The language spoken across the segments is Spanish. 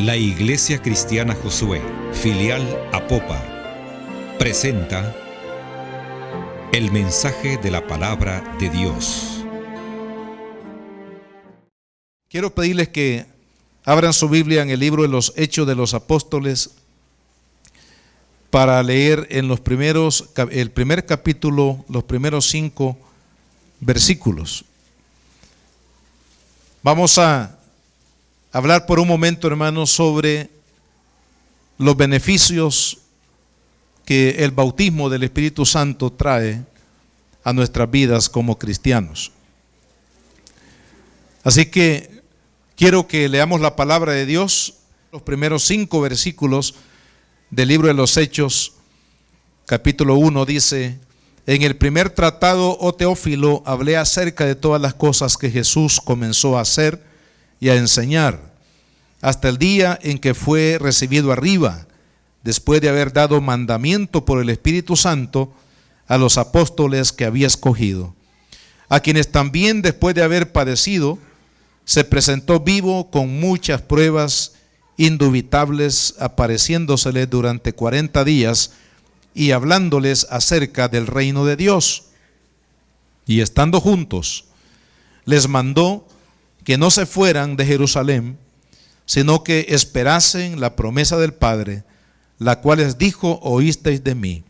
La Iglesia Cristiana Josué, filial Apopa, presenta el mensaje de la palabra de Dios. Quiero pedirles que abran su Biblia en el libro de los Hechos de los Apóstoles para leer en el primer capítulo, los primeros 5 versículos. Vamos a hablar por un momento, hermanos, sobre los beneficios que el bautismo del Espíritu Santo trae a nuestras vidas como cristianos. Así que quiero que leamos la palabra de Dios, los primeros 5 versículos del libro de los Hechos, capítulo 1, dice: en el primer tratado, oh Teófilo, hablé acerca de todas las cosas que Jesús comenzó a hacer y a enseñar, hasta el día en que fue recibido arriba, después de haber dado mandamiento por el Espíritu Santo a los apóstoles que había escogido, a quienes también después de haber padecido, se presentó vivo con muchas pruebas indubitables, apareciéndoseles durante 40 días y hablándoles acerca del reino de Dios. Y estando juntos, les mandó que no se fueran de Jerusalén, sino que esperasen la promesa del Padre, la cual les dijo: oísteis de mí.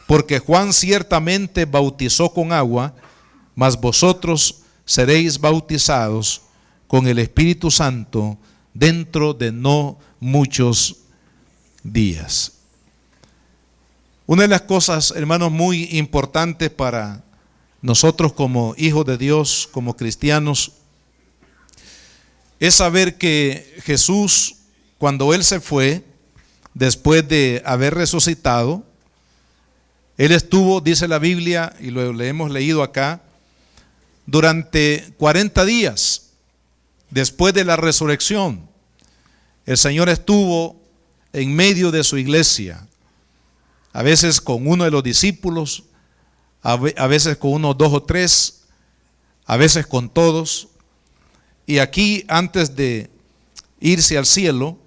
Porque Juan ciertamente bautizó con agua, mas vosotros seréis bautizados con el Espíritu Santo dentro de no muchos días. Una de las cosas, hermanos, muy importantes para nosotros como hijos de Dios, como cristianos, es saber que Jesús, cuando Él se fue, después de haber resucitado, Él estuvo, dice la Biblia, y lo hemos leído acá, durante 40 días, después de la resurrección. El Señor estuvo en medio de su iglesia, a veces con uno de los discípulos, a veces con unos 2 o 3, a veces con todos. Y aquí, antes de irse al cielo,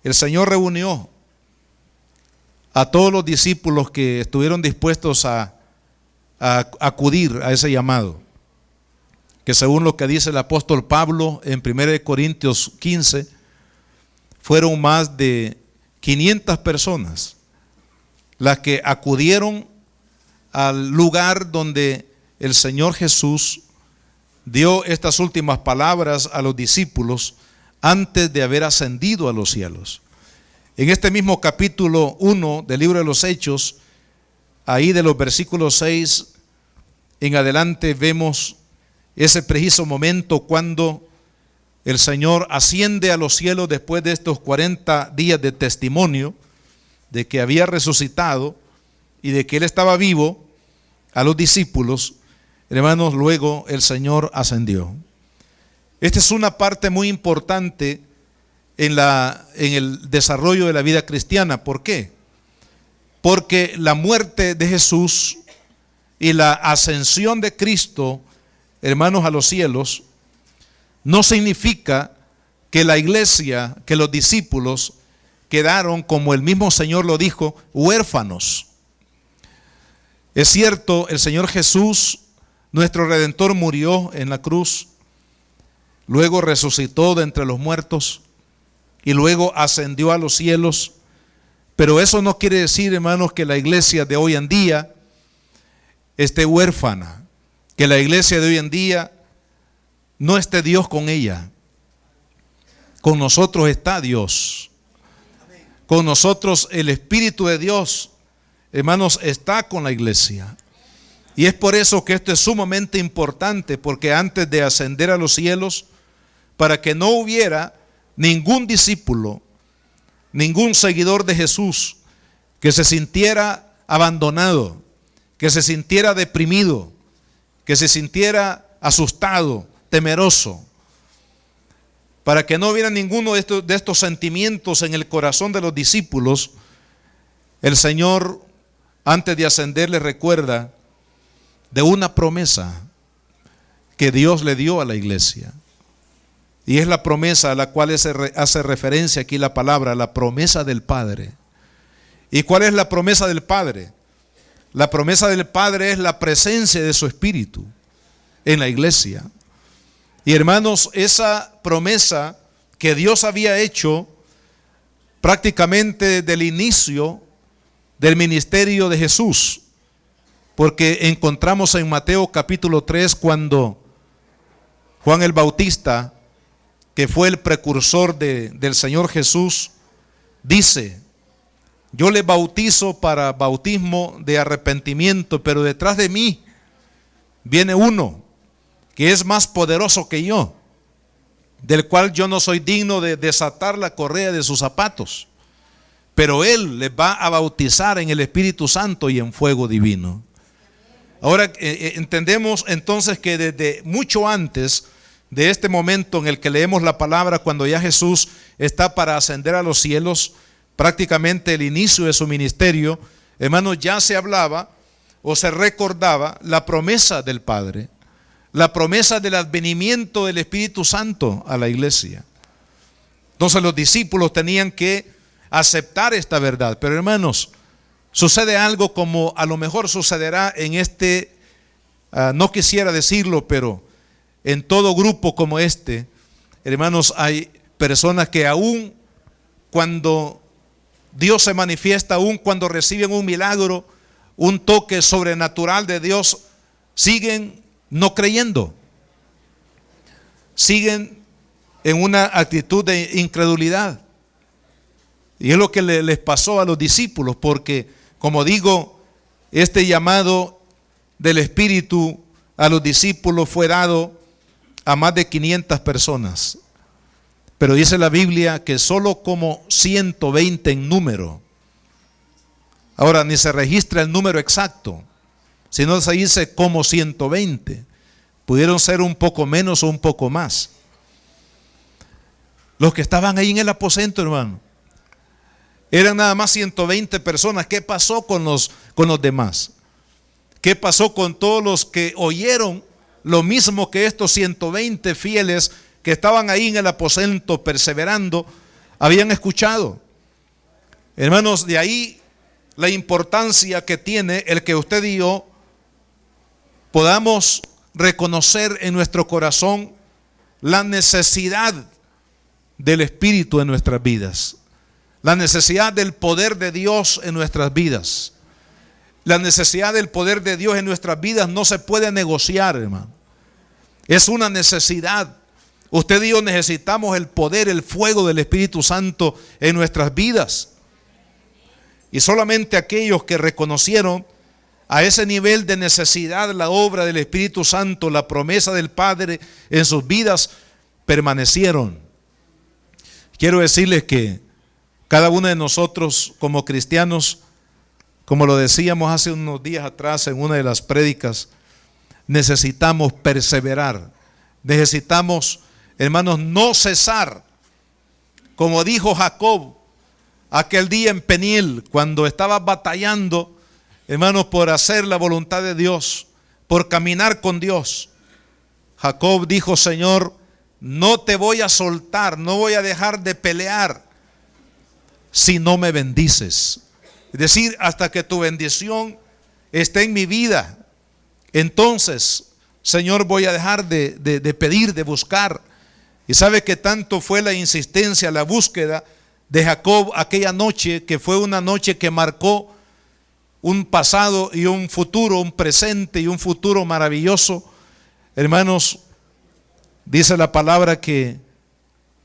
el Señor reunió a todos los discípulos que estuvieron dispuestos a acudir a ese llamado, que según lo que dice el apóstol Pablo en 1 Corintios 15, fueron más de 500 personas las que acudieron al lugar donde el Señor Jesús dio estas últimas palabras a los discípulos antes de haber ascendido a los cielos. En este mismo capítulo 1 del libro de los Hechos, ahí de los versículos 6 en adelante, vemos ese preciso momento cuando el Señor asciende a los cielos después de estos 40 días de testimonio de que había resucitado y de que Él estaba vivo a los discípulos. Hermanos, luego el Señor ascendió. Esta es una parte muy importante en el desarrollo de la vida cristiana. ¿Por qué? Porque la muerte de Jesús y la ascensión de Cristo, hermanos, a los cielos, no significa que la iglesia, que los discípulos quedaron, como el mismo Señor lo dijo, huérfanos. Es cierto, el Señor Jesús, nuestro Redentor, murió en la cruz, luego resucitó de entre los muertos y luego ascendió a los cielos. Pero eso no quiere decir, hermanos, que la iglesia de hoy en día esté huérfana, que la iglesia de hoy en día no esté Dios con ella. Con nosotros está Dios. Con nosotros el Espíritu de Dios, hermanos, está con la iglesia. Y es por eso que esto es sumamente importante, porque antes de ascender a los cielos, para que no hubiera ningún discípulo, ningún seguidor de Jesús que se sintiera abandonado, que se sintiera deprimido, que se sintiera asustado, temeroso, para que no hubiera ninguno de estos sentimientos en el corazón de los discípulos, el Señor, antes de ascender, les recuerda de una promesa que Dios le dio a la iglesia. Y es la promesa a la cual hace referencia aquí la palabra, la promesa del Padre. ¿Y cuál es la promesa del Padre? La promesa del Padre es la presencia de su Espíritu en la iglesia. Y hermanos, esa promesa que Dios había hecho prácticamente desde el inicio del ministerio de Jesús, porque encontramos en Mateo capítulo 3 cuando Juan el Bautista, que fue el precursor del Señor Jesús, dice: yo le bautizo para bautismo de arrepentimiento, pero detrás de mí viene uno que es más poderoso que yo, del cual yo no soy digno de desatar la correa de sus zapatos, pero Él les va a bautizar en el Espíritu Santo y en fuego divino. Ahora entendemos entonces que desde mucho antes de este momento en el que leemos la palabra, cuando ya Jesús está para ascender a los cielos, prácticamente el inicio de su ministerio, hermanos, ya se hablaba o se recordaba la promesa del Padre, la promesa del advenimiento del Espíritu Santo a la iglesia. Entonces los discípulos tenían que aceptar esta verdad. Pero hermanos, sucede algo como a lo mejor sucederá en no quisiera decirlo, pero en todo grupo como este, hermanos, hay personas que aún cuando Dios se manifiesta, aún cuando reciben un milagro, un toque sobrenatural de Dios, siguen no creyendo, siguen en una actitud de incredulidad. Y es lo que les pasó a los discípulos, porque, como digo, este llamado del Espíritu a los discípulos fue dado a más de 500 personas. Pero dice la Biblia que solo como 120 en número. Ahora ni se registra el número exacto, sino se dice como 120. Pudieron ser un poco menos o un poco más. Los que estaban ahí en el aposento, hermano, eran nada más 120 personas. ¿Qué pasó con los demás? ¿Qué pasó con todos los que oyeron lo mismo que estos 120 fieles que estaban ahí en el aposento perseverando habían escuchado? Hermanos, de ahí la importancia que tiene el que usted y yo podamos reconocer en nuestro corazón la necesidad del Espíritu en nuestras vidas, la necesidad del poder de Dios en nuestras vidas. La necesidad del poder de Dios en nuestras vidas no se puede negociar, hermano. Es una necesidad. Usted y yo necesitamos el poder, el fuego del Espíritu Santo en nuestras vidas. Y solamente aquellos que reconocieron a ese nivel de necesidad la obra del Espíritu Santo, la promesa del Padre en sus vidas, permanecieron. Quiero decirles que cada uno de nosotros como cristianos, como lo decíamos hace unos días atrás en una de las prédicas, necesitamos perseverar. Necesitamos, hermanos, no cesar. Como dijo Jacob aquel día en Peniel, cuando estaba batallando, hermanos, por hacer la voluntad de Dios, por caminar con Dios. Jacob dijo: Señor, no te voy a soltar, no voy a dejar de pelear si no me bendices. Es decir, hasta que tu bendición esté en mi vida, entonces, Señor, voy a dejar de pedir, de buscar. Y sabe que tanto fue la insistencia, la búsqueda de Jacob aquella noche, que fue una noche que marcó un pasado y un futuro, un presente y un futuro maravilloso. Hermanos, dice la palabra que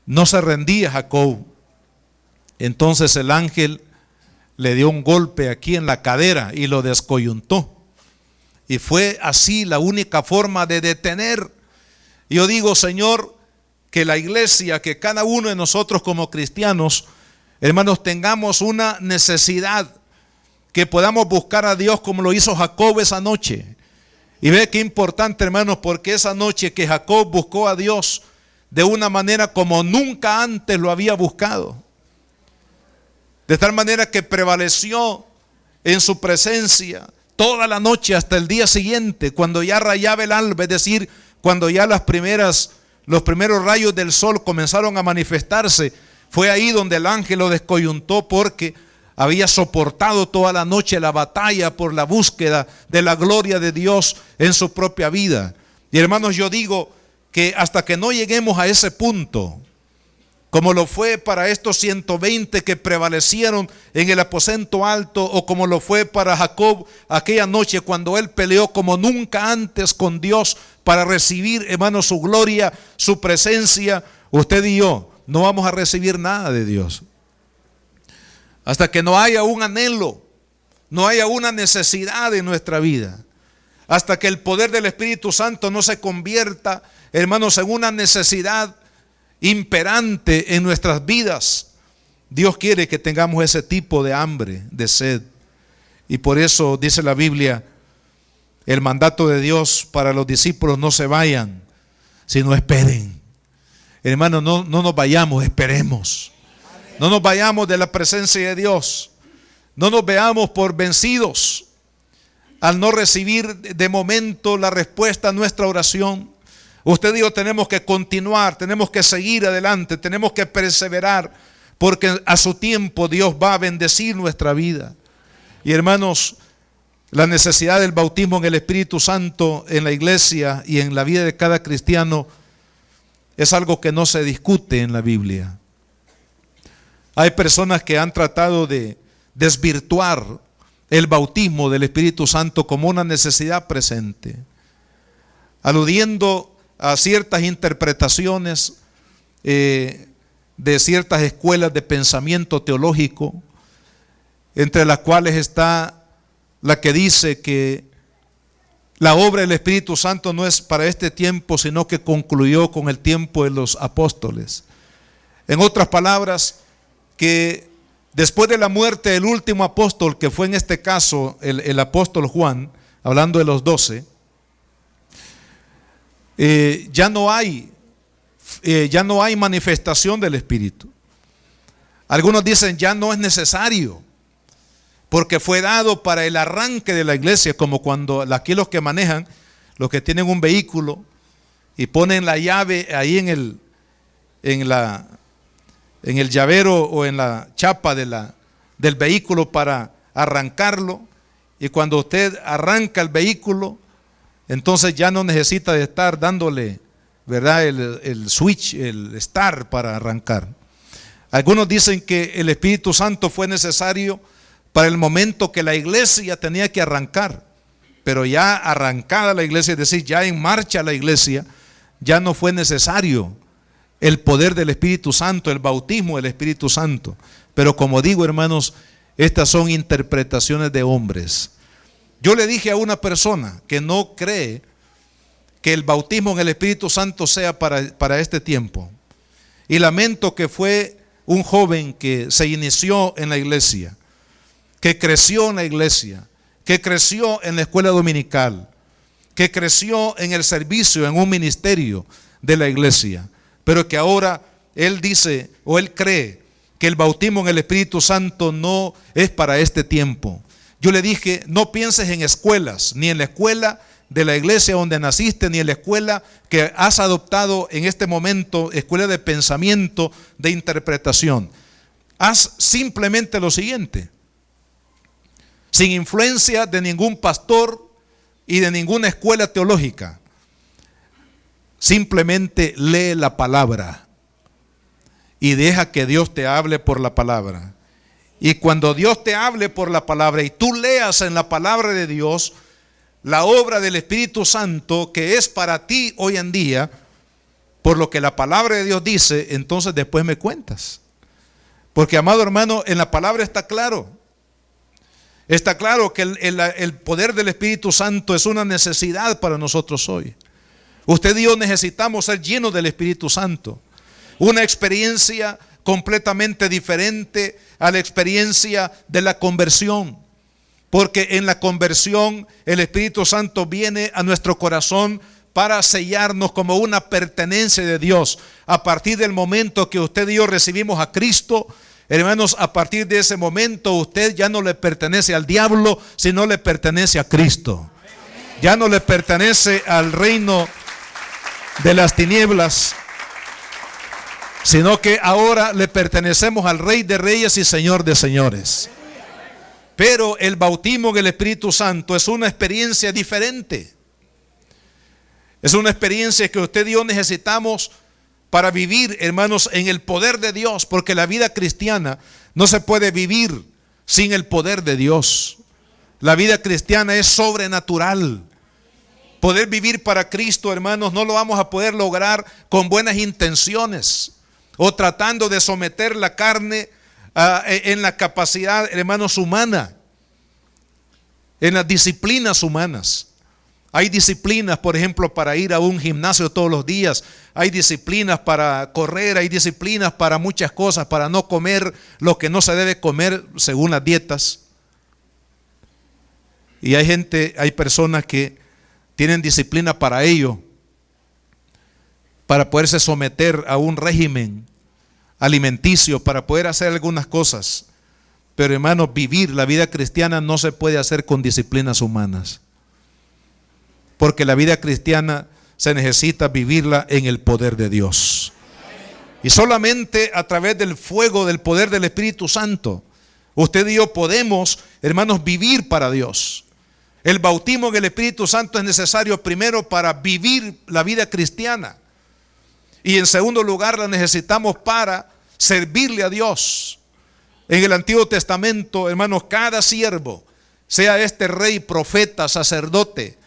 no se rendía Jacob. Entonces el ángel le dio un golpe aquí en la cadera y lo descoyuntó. Y fue así la única forma de detener. Yo digo, Señor, que la iglesia, que cada uno de nosotros como cristianos, hermanos, tengamos una necesidad, que podamos buscar a Dios como lo hizo Jacob esa noche. Y ve qué importante, hermanos, porque esa noche que Jacob buscó a Dios de una manera como nunca antes lo había buscado, de tal manera que prevaleció en su presencia toda la noche hasta el día siguiente, cuando ya rayaba el alba, es decir, cuando ya las primeras los primeros rayos del sol comenzaron a manifestarse, fue ahí donde el ángel lo descoyuntó, porque había soportado toda la noche la batalla por la búsqueda de la gloria de Dios en su propia vida. Y hermanos, yo digo que hasta que no lleguemos a ese punto, como lo fue para estos 120 que prevalecieron en el aposento alto, o como lo fue para Jacob aquella noche cuando él peleó como nunca antes con Dios para recibir, hermanos, su gloria, su presencia, usted y yo no vamos a recibir nada de Dios. Hasta que no haya un anhelo, no haya una necesidad en nuestra vida. Hasta que el poder del Espíritu Santo no se convierta, hermanos, en una necesidad imperante en nuestras vidas. Dios quiere que tengamos ese tipo de hambre, de sed. Y por eso dice la Biblia, el mandato de Dios para los discípulos: no se vayan, sino esperen. Hermanos, no nos vayamos, esperemos. No nos vayamos de la presencia de Dios. No nos veamos por vencidos al no recibir de momento la respuesta a nuestra oración. Usted y yo tenemos que continuar, tenemos que seguir adelante, tenemos que perseverar, porque a su tiempo Dios va a bendecir nuestra vida. Y hermanos, la necesidad del bautismo en el Espíritu Santo en la iglesia y en la vida de cada cristiano es algo que no se discute en la Biblia. Hay personas que han tratado de desvirtuar el bautismo del Espíritu Santo como una necesidad presente, aludiendo a ciertas interpretaciones de ciertas escuelas de pensamiento teológico, entre las cuales está la que dice que la obra del Espíritu Santo no es para este tiempo, sino que concluyó con el tiempo de los apóstoles. En otras palabras, que después de la muerte del último apóstol, que fue en este caso el apóstol Juan, hablando de los 12, ya no hay manifestación del Espíritu. Algunos dicen ya no es necesario, porque fue dado para el arranque de la iglesia, como cuando aquí los que manejan, los que tienen un vehículo y ponen la llave ahí en el llavero o en la chapa del vehículo para arrancarlo, y cuando usted arranca el vehículo, entonces ya no necesita de estar dándole, ¿verdad?, el switch, el start para arrancar. Algunos dicen que el Espíritu Santo fue necesario para el momento que la iglesia tenía que arrancar, pero ya arrancada la iglesia, es decir, ya en marcha la iglesia, ya no fue necesario el poder del Espíritu Santo, el bautismo del Espíritu Santo. Pero como digo, hermanos, estas son interpretaciones de hombres. Yo le dije a una persona que no cree que el bautismo en el Espíritu Santo sea para este tiempo, y lamento que fue un joven que se inició en la iglesia, que creció en la iglesia, que creció en la escuela dominical, que creció en el servicio, en un ministerio de la iglesia, pero que ahora él dice o él cree que el bautismo en el Espíritu Santo no es para este tiempo. Yo le dije, no pienses en escuelas, ni en la escuela de la iglesia donde naciste, ni en la escuela que has adoptado en este momento, escuela de pensamiento, de interpretación. Haz simplemente lo siguiente: sin influencia de ningún pastor y de ninguna escuela teológica, simplemente lee la palabra y deja que Dios te hable por la palabra. Y cuando Dios te hable por la palabra y tú leas en la palabra de Dios la obra del Espíritu Santo que es para ti hoy en día, por lo que la palabra de Dios dice, entonces después me cuentas. Porque, amado hermano, en la palabra está claro. Está claro que el poder del Espíritu Santo es una necesidad para nosotros hoy. Usted y yo necesitamos ser llenos del Espíritu Santo. Una experiencia completamente diferente a la experiencia de la conversión. Porque en la conversión el Espíritu Santo viene a nuestro corazón para sellarnos como una pertenencia de Dios. A partir del momento que usted y yo recibimos a Cristo, hermanos, a partir de ese momento usted ya no le pertenece al diablo, sino le pertenece a Cristo. Ya no le pertenece al reino de las tinieblas, sino que ahora le pertenecemos al Rey de Reyes y Señor de Señores. Pero el bautismo en el Espíritu Santo es una experiencia diferente. Es una experiencia que usted y yo necesitamos para vivir, hermanos, en el poder de Dios, porque la vida cristiana no se puede vivir sin el poder de Dios. La vida cristiana es sobrenatural. Poder vivir para Cristo, hermanos, no lo vamos a poder lograr con buenas intenciones o tratando de someter la carne en la capacidad, hermanos, humana, en las disciplinas humanas. Hay disciplinas, por ejemplo, para ir a un gimnasio todos los días. Hay disciplinas para correr, hay disciplinas para muchas cosas, para no comer lo que no se debe comer según las dietas. Y hay personas que tienen disciplina para ello, para poderse someter a un régimen alimenticio, para poder hacer algunas cosas. Pero hermanos, vivir la vida cristiana no se puede hacer con disciplinas humanas, porque la vida cristiana se necesita vivirla en el poder de Dios. Y solamente a través del fuego del poder del Espíritu Santo, usted y yo podemos, hermanos, vivir para Dios. El bautismo en el Espíritu Santo es necesario primero para vivir la vida cristiana. Y en segundo lugar la necesitamos para servirle a Dios. En el Antiguo Testamento, hermanos, cada siervo, sea este rey, profeta, sacerdote,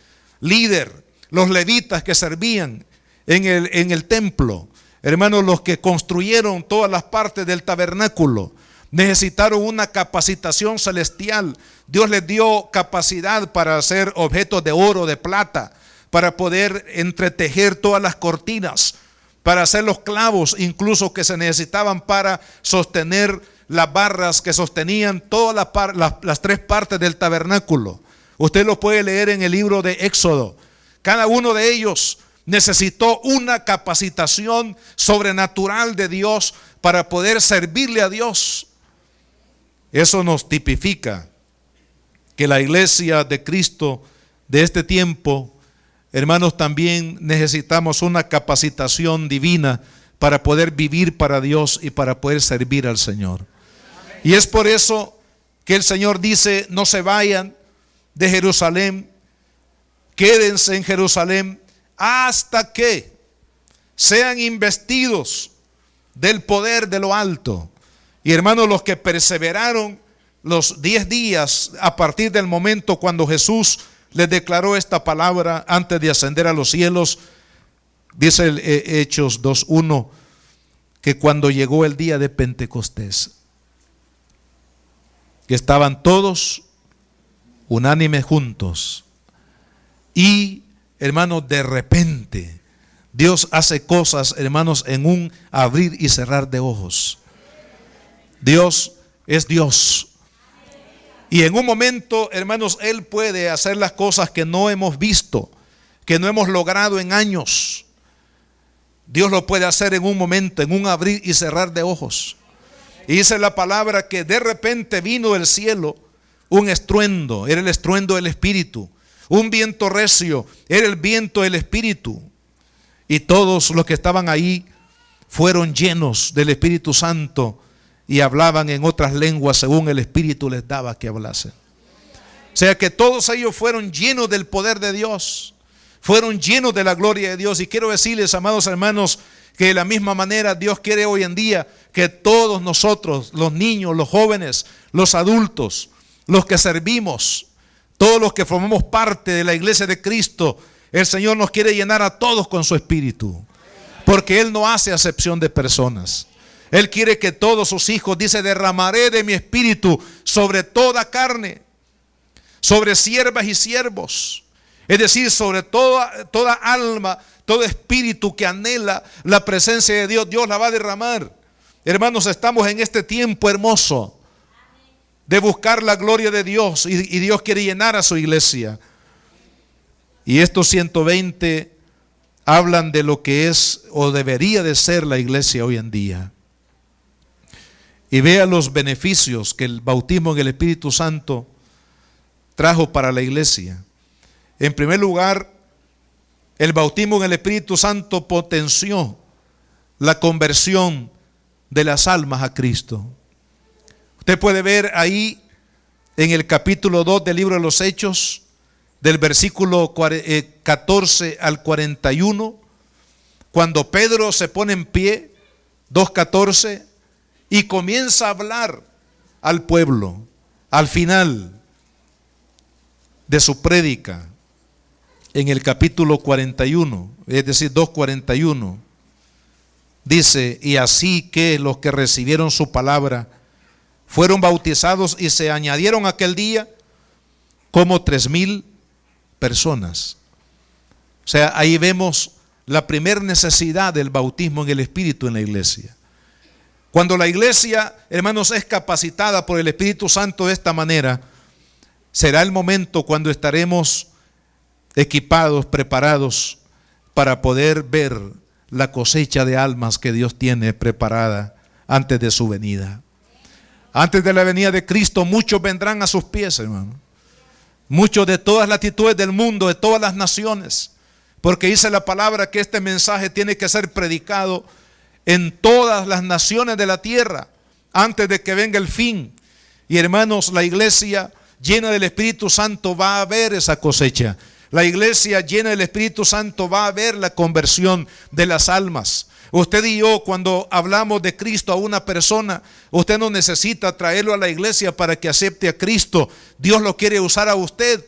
líder, los levitas que servían en el templo, hermanos, los que construyeron todas las partes del tabernáculo, necesitaron una capacitación celestial. Dios les dio capacidad para hacer objetos de oro, de plata, para poder entretejer todas las cortinas, para hacer los clavos incluso que se necesitaban para sostener las barras que sostenían todas las tres partes del tabernáculo. Usted lo puede leer en el libro de Éxodo. Cada uno de ellos necesitó una capacitación sobrenatural de Dios para poder servirle a Dios. Eso nos tipifica que la iglesia de Cristo de este tiempo, hermanos, también necesitamos una capacitación divina para poder vivir para Dios y para poder servir al Señor. Y es por eso que el Señor dice: no se vayan de Jerusalén, quédense en Jerusalén hasta que sean investidos del poder de lo alto. Y hermanos, los que perseveraron los 10 días a partir del momento cuando Jesús les declaró esta palabra antes de ascender a los cielos, dice el Hechos 2:1, que cuando llegó el día de Pentecostés, que estaban todos unánimes juntos. Y hermanos, de repente Dios hace cosas, hermanos, en un abrir y cerrar de ojos. Dios es Dios. Y en un momento, hermanos, Él puede hacer las cosas que no hemos visto, que no hemos logrado en años. Dios lo puede hacer en un momento, en un abrir y cerrar de ojos. Y dice la palabra que de repente vino del cielo un estruendo, era el estruendo del Espíritu. Un viento recio, era el viento del Espíritu. Y todos los que estaban ahí fueron llenos del Espíritu Santo y hablaban en otras lenguas según el Espíritu les daba que hablasen. O sea que todos ellos fueron llenos del poder de Dios, fueron llenos de la gloria de Dios. Y quiero decirles, amados hermanos, que de la misma manera Dios quiere hoy en día que todos nosotros, los niños, los jóvenes, los adultos, los que servimos, todos los que formamos parte de la iglesia de Cristo, el Señor nos quiere llenar a todos con su Espíritu, porque Él no hace acepción de personas. Él quiere que todos sus hijos, dice: derramaré de mi Espíritu sobre toda carne, sobre siervas y siervos. Es decir, sobre toda alma, todo espíritu que anhela la presencia de Dios, Dios la va a derramar. Hermanos, estamos en este tiempo hermoso de buscar la gloria de Dios, y Dios quiere llenar a su iglesia. Y estos 120 hablan de lo que es o debería de ser la iglesia hoy en día. Y vea los beneficios que el bautismo en el Espíritu Santo trajo para la iglesia. En primer lugar, el bautismo en el Espíritu Santo potenció la conversión de las almas a Cristo. Usted puede ver ahí en el capítulo 2 del libro de los Hechos, del versículo 14 al 41, cuando Pedro se pone en pie, 2:14, y comienza a hablar al pueblo. Al final de su prédica, en el capítulo 41, es decir, 2:41, dice: y así que los que recibieron su palabra fueron bautizados, y se añadieron aquel día como 3,000 personas. O sea, ahí vemos la primera necesidad del bautismo en el Espíritu en la iglesia. Cuando la iglesia, hermanos, es capacitada por el Espíritu Santo de esta manera, será el momento cuando estaremos equipados, preparados para poder ver la cosecha de almas que Dios tiene preparada antes de su venida. Antes de la venida de Cristo, muchos vendrán a sus pies, hermano. Muchos de todas las latitudes del mundo, de todas las naciones, porque dice la palabra que este mensaje tiene que ser predicado en todas las naciones de la tierra antes de que venga el fin. Y hermanos, la iglesia llena del Espíritu Santo va a ver esa cosecha. La iglesia llena del Espíritu Santo va a ver la conversión de las almas. Usted y yo, cuando hablamos de Cristo a una persona, usted no necesita traerlo a la iglesia para que acepte a Cristo. Dios lo quiere usar a usted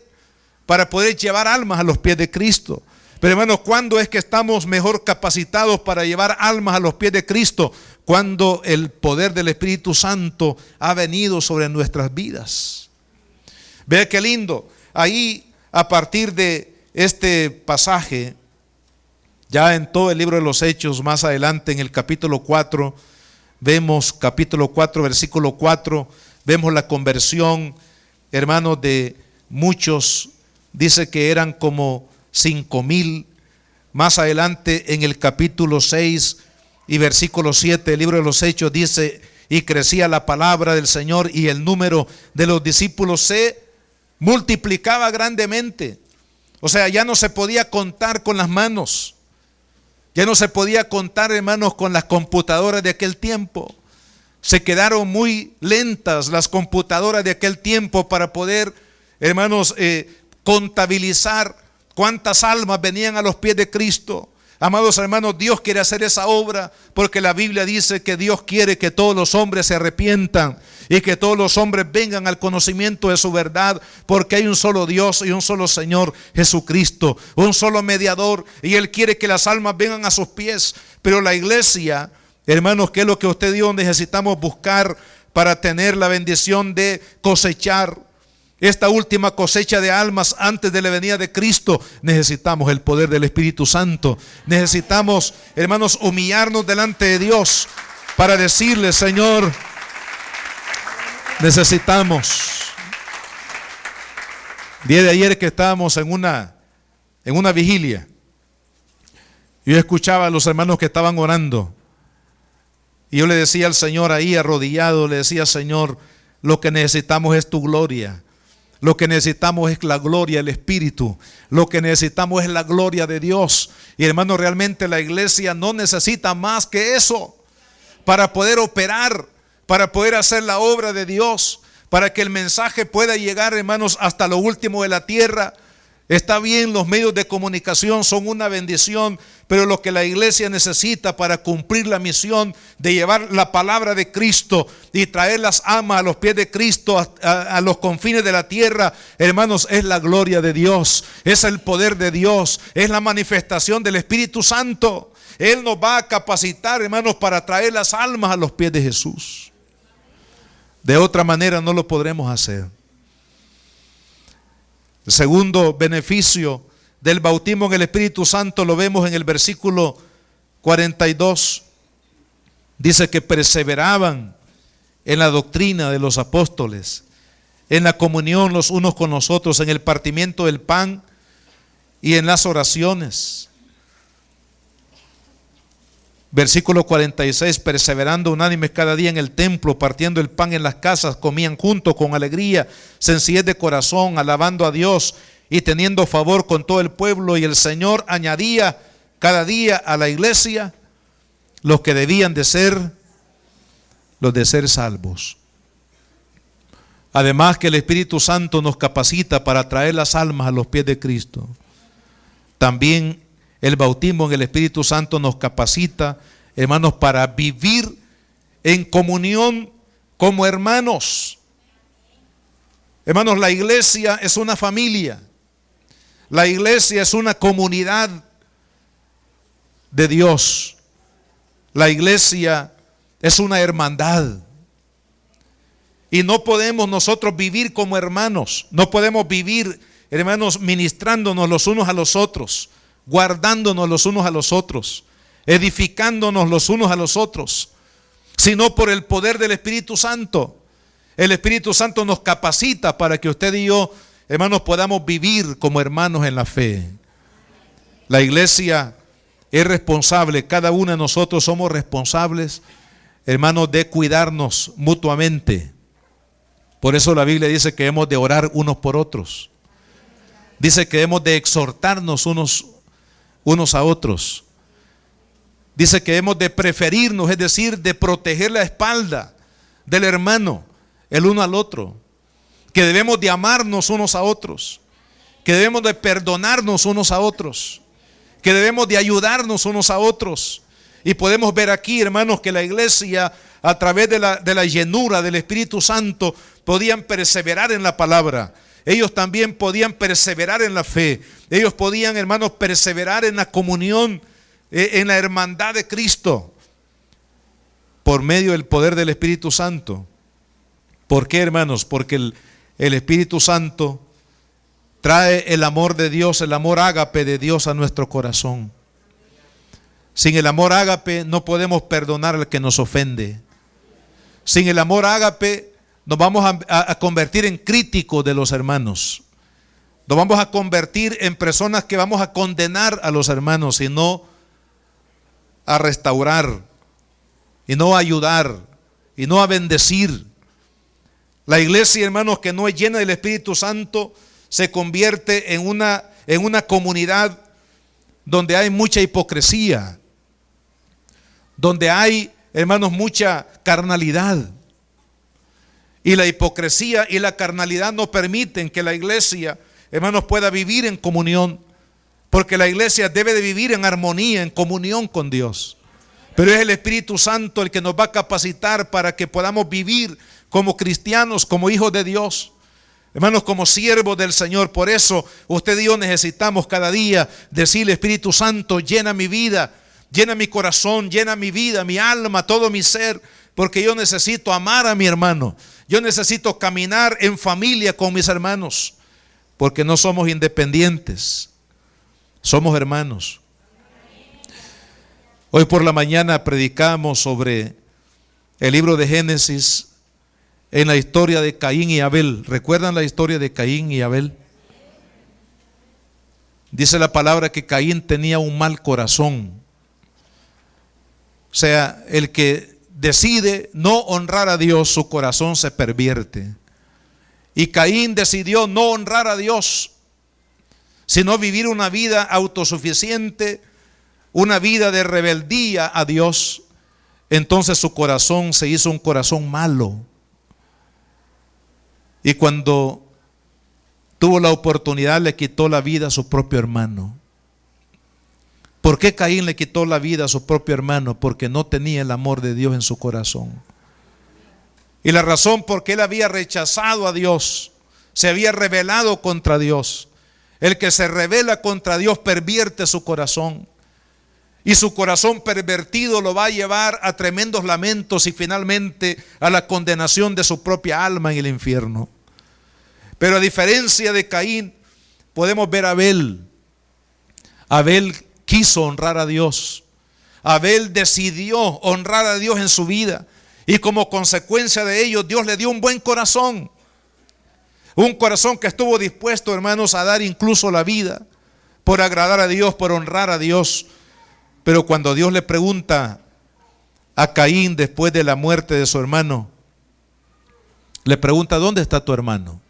para poder llevar almas a los pies de Cristo. Pero hermanos, ¿cuándo es que estamos mejor capacitados para llevar almas a los pies de Cristo? Cuando el poder del Espíritu Santo ha venido sobre nuestras vidas. Vea qué lindo. Ahí, a partir de este pasaje, ya en todo el libro de los Hechos, más adelante en el capítulo 4, vemos capítulo 4, versículo 4, vemos la conversión, hermanos, de muchos. Dice que eran como 5,000. Más adelante en el capítulo 6 y versículo 7 el libro de los Hechos dice: y crecía la palabra del Señor y el número de los discípulos se multiplicaba grandemente. O sea, ya no se podía contar con las manos. Ya no se podía contar, hermanos, con las computadoras de aquel tiempo. Se quedaron muy lentas las computadoras de aquel tiempo para poder, hermanos, contabilizar cuántas almas venían a los pies de Cristo. Amados hermanos, Dios quiere hacer esa obra porque la Biblia dice que Dios quiere que todos los hombres se arrepientan y que todos los hombres vengan al conocimiento de su verdad, porque hay un solo Dios y un solo Señor, Jesucristo, un solo mediador, y Él quiere que las almas vengan a sus pies. Pero la iglesia, hermanos, ¿qué es lo que usted y yo necesitamos buscar para tener la bendición de cosechar esta última cosecha de almas antes de la venida de Cristo? Necesitamos el poder del Espíritu Santo. Necesitamos, hermanos, humillarnos delante de Dios para decirle: Señor, necesitamos. Día de ayer que estábamos en una vigilia, yo escuchaba a los hermanos que estaban orando, y yo le decía al Señor ahí arrodillado, le decía: Señor, lo que necesitamos es tu gloria. Lo que necesitamos es la gloria del Espíritu. Lo que necesitamos es la gloria de Dios. Y hermano, realmente la iglesia no necesita más que eso para poder operar, para poder hacer la obra de Dios, para que el mensaje pueda llegar, hermanos, hasta lo último de la tierra. Está bien, los medios de comunicación son una bendición, pero lo que la iglesia necesita para cumplir la misión de llevar la palabra de Cristo y traer las almas a los pies de Cristo, a los confines de la tierra, hermanos, es la gloria de Dios, es el poder de Dios, es la manifestación del Espíritu Santo. Él nos va a capacitar, hermanos, para traer las almas a los pies de Jesús. De otra manera no lo podremos hacer. El segundo beneficio del bautismo en el Espíritu Santo lo vemos en el versículo 42. Dice que perseveraban en la doctrina de los apóstoles, en la comunión los unos con los otros, en el partimiento del pan y en las oraciones. Versículo 46, perseverando unánimes cada día en el templo, partiendo el pan en las casas, comían juntos con alegría, sencillez de corazón, alabando a Dios y teniendo favor con todo el pueblo, y el Señor añadía cada día a la iglesia los que debían de ser, los de ser salvos. Además que el Espíritu Santo nos capacita para traer las almas a los pies de Cristo. También el bautismo en el Espíritu Santo nos capacita, hermanos, para vivir en comunión como hermanos. Hermanos, la iglesia es una familia. La iglesia es una comunidad de Dios. La iglesia es una hermandad. Y no podemos nosotros vivir como hermanos. No podemos vivir, hermanos, ministrándonos los unos a los otros, guardándonos los unos a los otros, edificándonos los unos a los otros, sino por el poder del Espíritu Santo. El Espíritu Santo nos capacita para que usted y yo, hermanos, podamos vivir como hermanos en la fe. La iglesia es responsable, cada uno de nosotros somos responsables, hermanos, de cuidarnos mutuamente. Por eso la Biblia dice que hemos de orar unos por otros. Dice que hemos de exhortarnos unos a otros. Dice que hemos de preferirnos, es decir, de proteger la espalda del hermano, el uno al otro. Que debemos de amarnos unos a otros. Que debemos de perdonarnos unos a otros. Que debemos de ayudarnos unos a otros. Y podemos ver aquí, hermanos, que la iglesia, a través de la llenura del Espíritu Santo, podían perseverar en la palabra. Ellos también podían perseverar en la fe. Ellos podían, hermanos, perseverar en la comunión, en la hermandad de Cristo, por medio del poder del Espíritu Santo. ¿Por qué, hermanos? Porque el Espíritu Santo trae el amor de Dios, el amor ágape de Dios a nuestro corazón. Sin el amor ágape no podemos perdonar al que nos ofende. Sin el amor ágape nos vamos a convertir en críticos de los hermanos. Nos vamos a convertir en personas que vamos a condenar a los hermanos y no a restaurar, y no a ayudar, y no a bendecir. La iglesia, hermanos, que no es llena del Espíritu Santo, se convierte en una comunidad donde hay mucha hipocresía, donde hay, hermanos, mucha carnalidad. Y la hipocresía y la carnalidad no permiten que la iglesia, hermanos, pueda vivir en comunión, porque la iglesia debe de vivir en armonía, en comunión con Dios. Pero es el Espíritu Santo el que nos va a capacitar para que podamos vivir como cristianos, como hijos de Dios, hermanos, como siervos del Señor. Por eso usted y yo necesitamos cada día decirle: Espíritu Santo, llena mi vida, llena mi corazón, llena mi vida, mi alma, todo mi ser, porque yo necesito amar a mi hermano. Yo necesito caminar en familia con mis hermanos, porque no somos independientes, somos hermanos. Hoy por la mañana predicamos sobre el libro de Génesis, en la historia de Caín y Abel. ¿Recuerdan la historia de Caín y Abel? Dice la palabra que Caín tenía un mal corazón. O sea, el que decide no honrar a Dios, su corazón se pervierte. Y Caín decidió no honrar a Dios, sino vivir una vida autosuficiente, una vida de rebeldía a Dios. Entonces su corazón se hizo un corazón malo. Y cuando tuvo la oportunidad, le quitó la vida a su propio hermano. ¿Por qué Caín le quitó la vida a su propio hermano? Porque no tenía el amor de Dios en su corazón. Y la razón por qué él había rechazado a Dios, se había rebelado contra Dios. El que se rebela contra Dios pervierte su corazón. Y su corazón pervertido lo va a llevar a tremendos lamentos y finalmente a la condenación de su propia alma en el infierno. Pero a diferencia de Caín, podemos ver a Abel. Abel quiso honrar a Dios. Abel decidió honrar a Dios en su vida. Y como consecuencia de ello, Dios le dio un buen corazón. Un corazón que estuvo dispuesto, hermanos, a dar incluso la vida por agradar a Dios, por honrar a Dios. Pero cuando Dios le pregunta a Caín después de la muerte de su hermano, le pregunta: ¿dónde está tu hermano?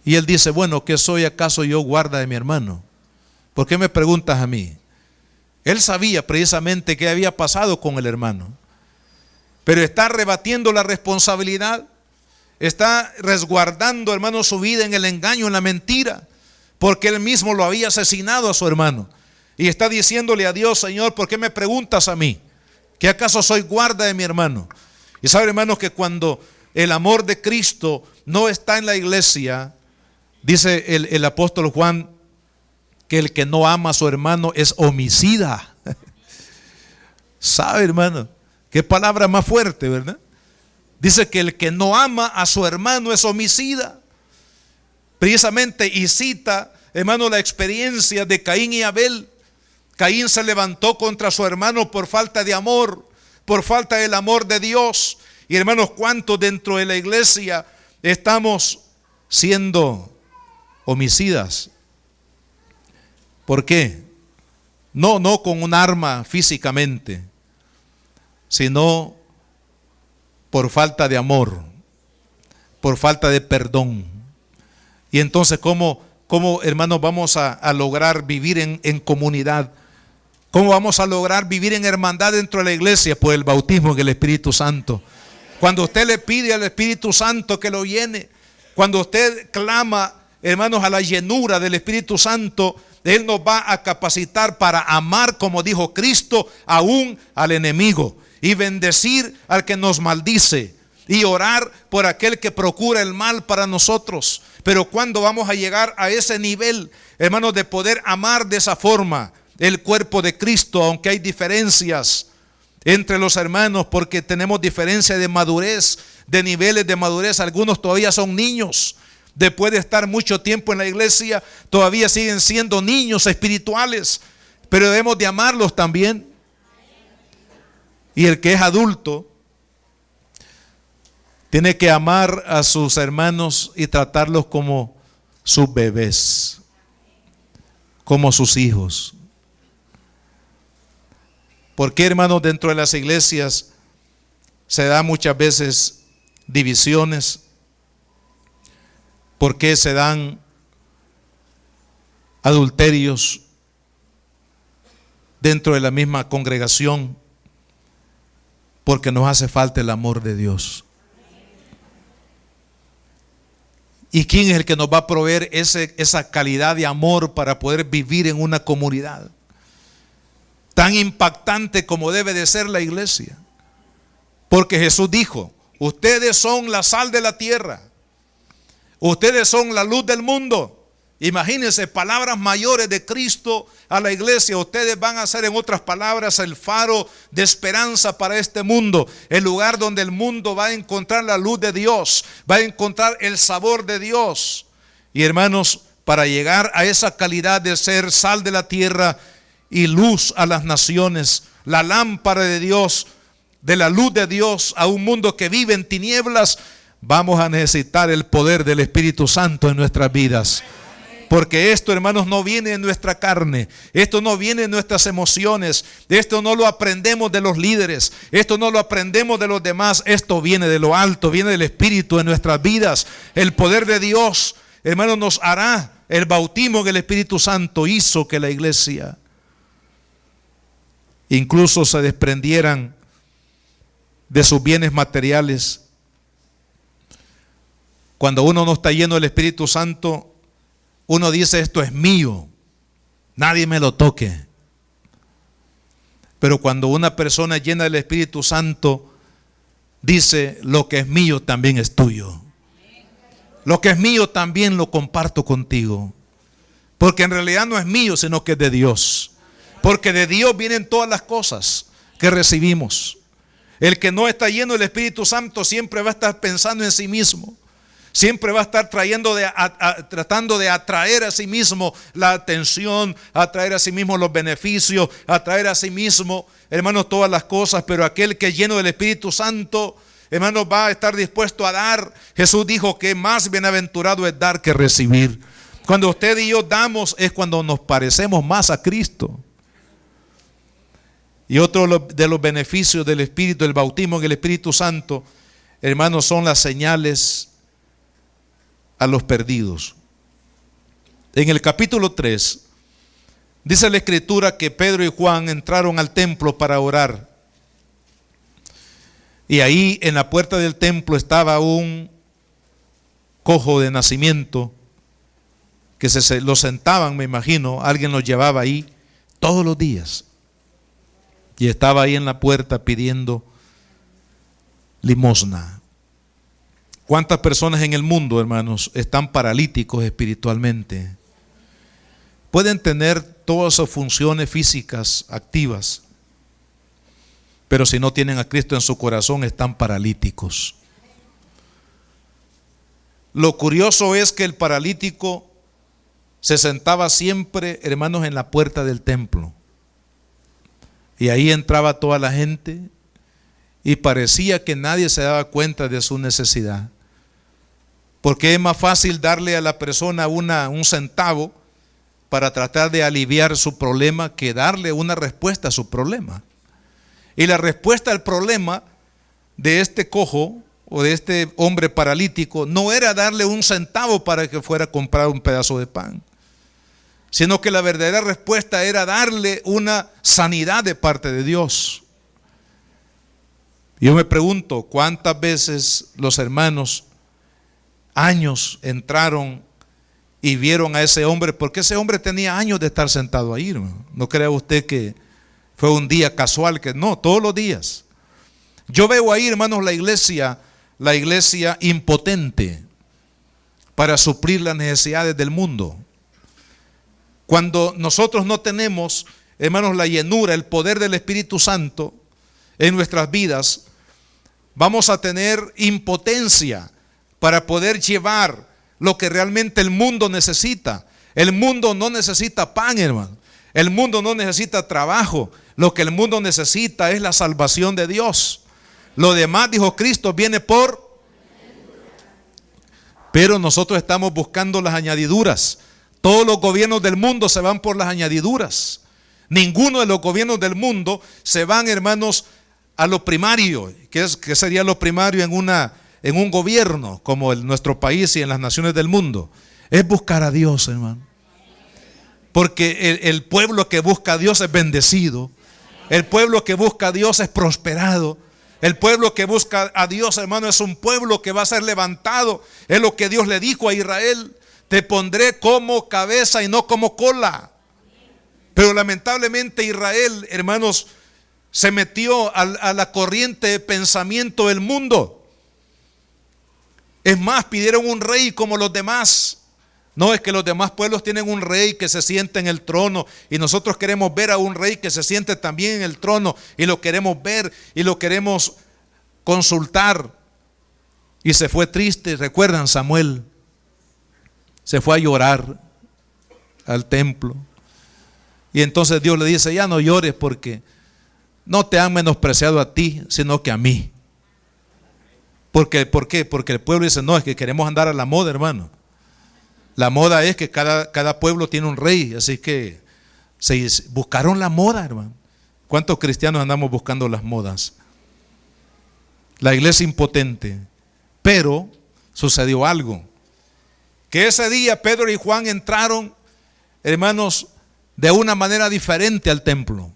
Y él dice, bueno, ¿qué soy acaso yo guarda de mi hermano? ¿Por qué me preguntas a mí? Él sabía precisamente qué había pasado con el hermano, pero está rebatiendo la responsabilidad, está resguardando, hermano, su vida en el engaño, en la mentira, porque él mismo lo había asesinado a su hermano. Y está diciéndole a Dios, Señor, ¿por qué me preguntas a mí? ¿Que acaso soy guarda de mi hermano? Y saben, hermanos, que cuando el amor de Cristo no está en la iglesia, dice el apóstol Juan, que el que no ama a su hermano es homicida. ¿Sabe, hermano? Qué palabra más fuerte, ¿verdad? Dice que el que no ama a su hermano es homicida. Precisamente, y cita, hermano, la experiencia de Caín y Abel. Caín se levantó contra su hermano por falta de amor, por falta del amor de Dios. Y hermanos, ¿cuántos dentro de la iglesia estamos siendo homicidas? ¿Por qué? No con un arma físicamente, sino por falta de amor, por falta de perdón. Y entonces, ¿cómo hermanos vamos a lograr vivir en comunidad? ¿Cómo vamos a lograr vivir en hermandad dentro de la iglesia? Por el bautismo en el Espíritu Santo. Cuando usted le pide al Espíritu Santo que lo llene, cuando usted clama, hermanos, a la llenura del Espíritu Santo, Él nos va a capacitar para amar, como dijo Cristo, aún al enemigo, y bendecir al que nos maldice, y orar por aquel que procura el mal para nosotros. Pero ¿cuándo vamos a llegar a ese nivel, hermanos, de poder amar de esa forma el cuerpo de Cristo? Aunque hay diferencias entre los hermanos, porque tenemos diferencia de madurez, de niveles de madurez. Algunos todavía son niños. Después de estar mucho tiempo en la iglesia, todavía siguen siendo niños espirituales, pero debemos de amarlos también. Y el que es adulto tiene que amar a sus hermanos y tratarlos como sus bebés, como sus hijos. ¿Por qué, hermanos, dentro de las iglesias se da muchas veces divisiones? ¿Por qué se dan adulterios dentro de la misma congregación? Porque nos hace falta el amor de Dios. ¿Y quién es el que nos va a proveer esa calidad de amor para poder vivir en una comunidad tan impactante como debe de ser la iglesia? Porque Jesús dijo, ustedes son la sal de la tierra, ustedes son la luz del mundo. Imagínense, palabras mayores de Cristo a la iglesia. Ustedes van a ser, en otras palabras, el faro de esperanza para este mundo, el lugar donde el mundo va a encontrar la luz de Dios, va a encontrar el sabor de Dios. Y hermanos, para llegar a esa calidad de ser sal de la tierra y luz a las naciones, la lámpara de Dios, de la luz de Dios a un mundo que vive en tinieblas, vamos a necesitar el poder del Espíritu Santo en nuestras vidas. Porque esto, hermanos, no viene de nuestra carne, esto no viene de nuestras emociones, esto no lo aprendemos de los líderes, esto no lo aprendemos de los demás, esto viene de lo alto, viene del Espíritu en nuestras vidas. El poder de Dios, hermanos, nos hará. El bautismo en el Espíritu Santo hizo que la iglesia incluso se desprendieran de sus bienes materiales. Cuando uno no está lleno del Espíritu Santo, uno dice, esto es mío, nadie me lo toque. Pero cuando una persona llena del Espíritu Santo dice, lo que es mío también es tuyo. Lo que es mío también lo comparto contigo. Porque en realidad no es mío, sino que es de Dios. Porque de Dios vienen todas las cosas que recibimos. El que no está lleno del Espíritu Santo siempre va a estar pensando en sí mismo. Siempre va a estar tratando de atraer a sí mismo la atención, atraer a sí mismo los beneficios, atraer a sí mismo, hermanos, todas las cosas. Pero aquel que es lleno del Espíritu Santo, hermanos, va a estar dispuesto a dar. Jesús dijo que más bienaventurado es dar que recibir. Cuando usted y yo damos es cuando nos parecemos más a Cristo. Y otro de los beneficios del Espíritu, el bautismo en el Espíritu Santo, hermanos, son las señales a los perdidos. En el capítulo 3 dice la Escritura que Pedro y Juan entraron al templo para orar. Y ahí en la puerta del templo estaba un cojo de nacimiento que lo sentaban, me imagino, alguien los llevaba ahí todos los días. Y estaba ahí en la puerta pidiendo limosna. ¿Cuántas personas en el mundo, hermanos, están paralíticos espiritualmente? Pueden tener todas sus funciones físicas activas, pero si no tienen a Cristo en su corazón, están paralíticos. Lo curioso es que el paralítico se sentaba siempre, hermanos, en la puerta del templo. Y ahí entraba toda la gente y parecía que nadie se daba cuenta de su necesidad. Porque es más fácil darle a la persona un centavo para tratar de aliviar su problema que darle una respuesta a su problema. Y la respuesta al problema de este cojo o de este hombre paralítico no era darle un centavo para que fuera a comprar un pedazo de pan, sino que la verdadera respuesta era darle una sanidad de parte de Dios. Yo me pregunto cuántas veces los hermanos años entraron y vieron a ese hombre, porque ese hombre tenía años de estar sentado ahí, hermano. No crea usted que fue un día casual, que no, todos los días. Yo veo ahí, hermanos, la iglesia impotente para suplir las necesidades del mundo. Cuando nosotros no tenemos, hermanos, la llenura, el poder del Espíritu Santo en nuestras vidas, vamos a tener impotencia para poder llevar lo que realmente el mundo necesita. El mundo no necesita pan, hermano. El mundo no necesita trabajo. Lo que el mundo necesita es la salvación de Dios. Lo demás, dijo Cristo, viene por... Pero nosotros estamos buscando las añadiduras. Todos los gobiernos del mundo se van por las añadiduras. Ninguno de los gobiernos del mundo se van, hermanos, a lo primario. ¿Qué sería lo primario en un gobierno como nuestro país y en las naciones del mundo? Es buscar a Dios, hermano. Porque el pueblo que busca a Dios es bendecido. El pueblo que busca a Dios es prosperado. El pueblo que busca a Dios, hermano, es un pueblo que va a ser levantado. Es lo que Dios le dijo a Israel: te pondré como cabeza y no como cola. Pero lamentablemente Israel, hermanos, se metió a la corriente de pensamiento del mundo. Es más, pidieron un rey como los demás. No, es que los demás pueblos tienen un rey que se siente en el trono y nosotros queremos ver a un rey que se siente también en el trono y lo queremos ver y lo queremos consultar. Y se fue triste, recuerdan, Samuel se fue a llorar al templo. Y entonces Dios le dice: ya no llores, porque no te han menospreciado a ti, sino que a mí. ¿Por qué? Porque el pueblo dice: no, es que queremos andar a la moda, hermano. La moda es que cada pueblo tiene un rey, así que se buscaron la moda, hermano. ¿Cuántos cristianos andamos buscando las modas? La iglesia impotente. Pero sucedió algo, que ese día Pedro y Juan entraron, hermanos, de una manera diferente al templo,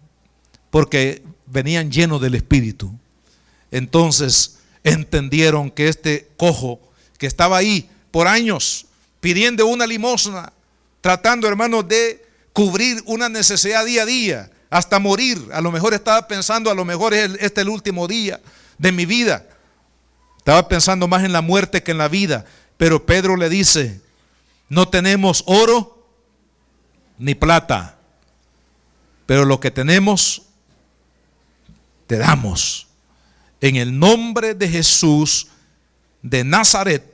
porque venían llenos del Espíritu. Entonces entendieron que este cojo que estaba ahí por años pidiendo una limosna, tratando, hermanos, de cubrir una necesidad día a día, hasta morir. A lo mejor estaba pensando, a lo mejor este es el último día de mi vida. Estaba pensando más en la muerte que en la vida. Pero Pedro le dice: no tenemos oro ni plata, pero lo que tenemos te damos. En el nombre de Jesús de Nazaret,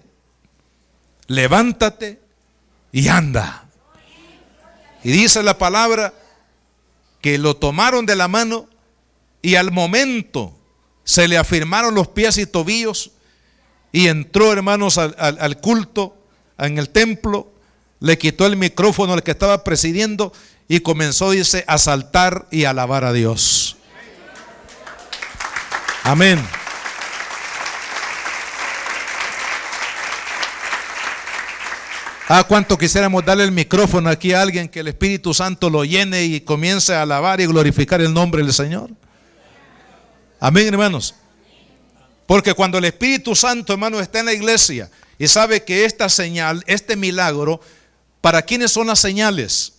levántate y anda. Y dice la palabra que lo tomaron de la mano y al momento se le afirmaron los pies y tobillos y entró, hermanos, al culto, en el templo. Le quitó el micrófono al que estaba presidiendo y comenzó, dice, a saltar y a alabar a Dios. Amén. 。¿Cuánto quisiéramos darle el micrófono aquí a alguien que el Espíritu Santo lo llene y comience a alabar y glorificar el nombre del Señor? Amén, hermanos. Porque cuando el Espíritu Santo, hermanos, está en la iglesia y sabe que esta señal, este milagro, ¿para quiénes son las señales?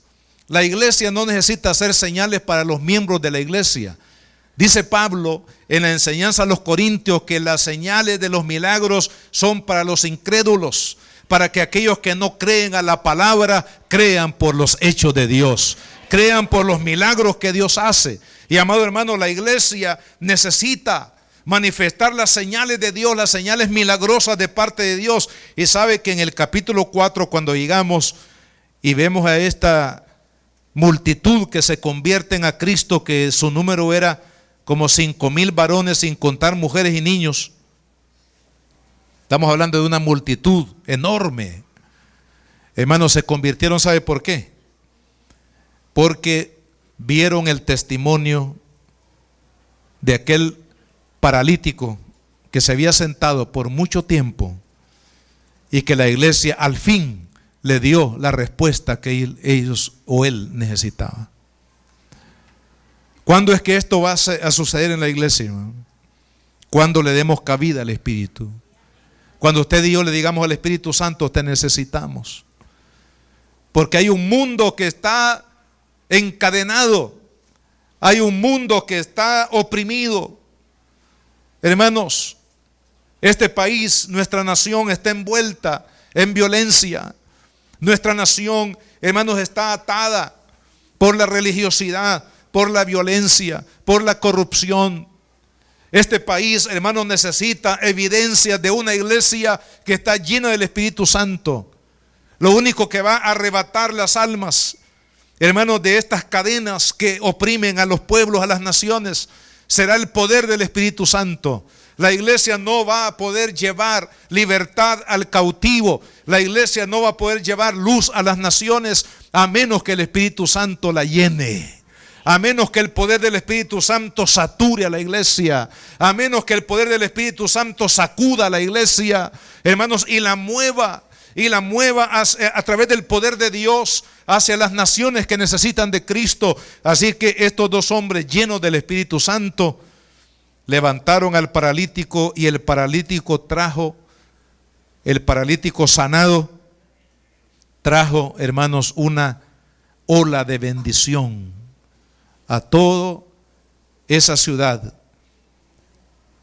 La iglesia no necesita hacer señales para los miembros de la iglesia. Dice Pablo en la enseñanza a los Corintios que las señales de los milagros son para los incrédulos, para que aquellos que no creen a la palabra crean por los hechos de Dios, crean por los milagros que Dios hace. Y amado hermano, la iglesia necesita manifestar las señales de Dios, las señales milagrosas de parte de Dios. Y sabe que en el capítulo 4, cuando llegamos y vemos a esta multitud que se convierten a Cristo, que su número era como 5,000 varones, sin contar mujeres y niños. Estamos hablando de una multitud enorme. Hermanos, se convirtieron, ¿sabe por qué? Porque vieron el testimonio de aquel paralítico que se había sentado por mucho tiempo y que la iglesia al fin le dio la respuesta que ellos o él necesitaba. ¿Cuándo es que esto va a suceder en la iglesia, hermano? Cuando le demos cabida al Espíritu. Cuando usted y yo le digamos al Espíritu Santo, te necesitamos. Porque hay un mundo que está encadenado. Hay un mundo que está oprimido. Hermanos, este país, nuestra nación está envuelta en violencia. Nuestra nación, hermanos, está atada por la religiosidad, por la violencia, por la corrupción. Este país, hermanos, necesita evidencia de una iglesia que está llena del Espíritu Santo. Lo único que va a arrebatar las almas, hermanos, de estas cadenas que oprimen a los pueblos, a las naciones, será el poder del Espíritu Santo. La iglesia no va a poder llevar libertad al cautivo. La iglesia no va a poder llevar luz a las naciones a menos que el Espíritu Santo la llene. A menos que el poder del Espíritu Santo sature a la iglesia. A menos que el poder del Espíritu Santo sacuda a la iglesia, hermanos, y la mueva a través del poder de Dios hacia las naciones que necesitan de Cristo. Así que estos dos hombres llenos del Espíritu Santo levantaron al paralítico y el paralítico sanado, trajo, hermanos, una ola de bendición a toda esa ciudad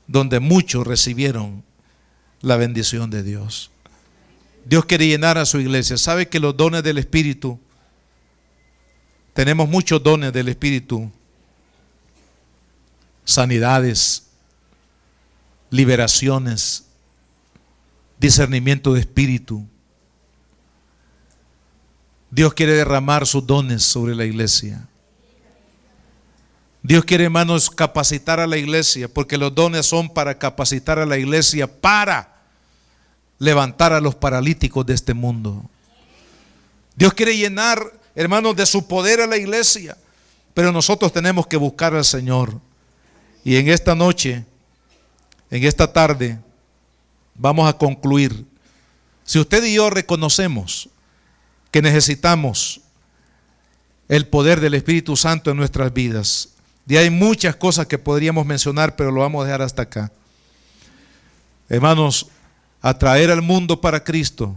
donde muchos recibieron la bendición de Dios. Dios quiere llenar a su iglesia. ¿Sabe que los dones del Espíritu, tenemos muchos dones del Espíritu? Sanidades, liberaciones, discernimiento de espíritu. Dios quiere derramar sus dones sobre la iglesia. Dios quiere, hermanos, capacitar a la iglesia, porque los dones son para capacitar a la iglesia para levantar a los paralíticos de este mundo. Dios quiere llenar, hermanos, de su poder a la iglesia, pero nosotros tenemos que buscar al Señor. Y en esta noche, en esta tarde, vamos a concluir. Si usted y yo reconocemos que necesitamos el poder del Espíritu Santo en nuestras vidas, y hay muchas cosas que podríamos mencionar, pero lo vamos a dejar hasta acá. Hermanos, atraer al mundo para Cristo,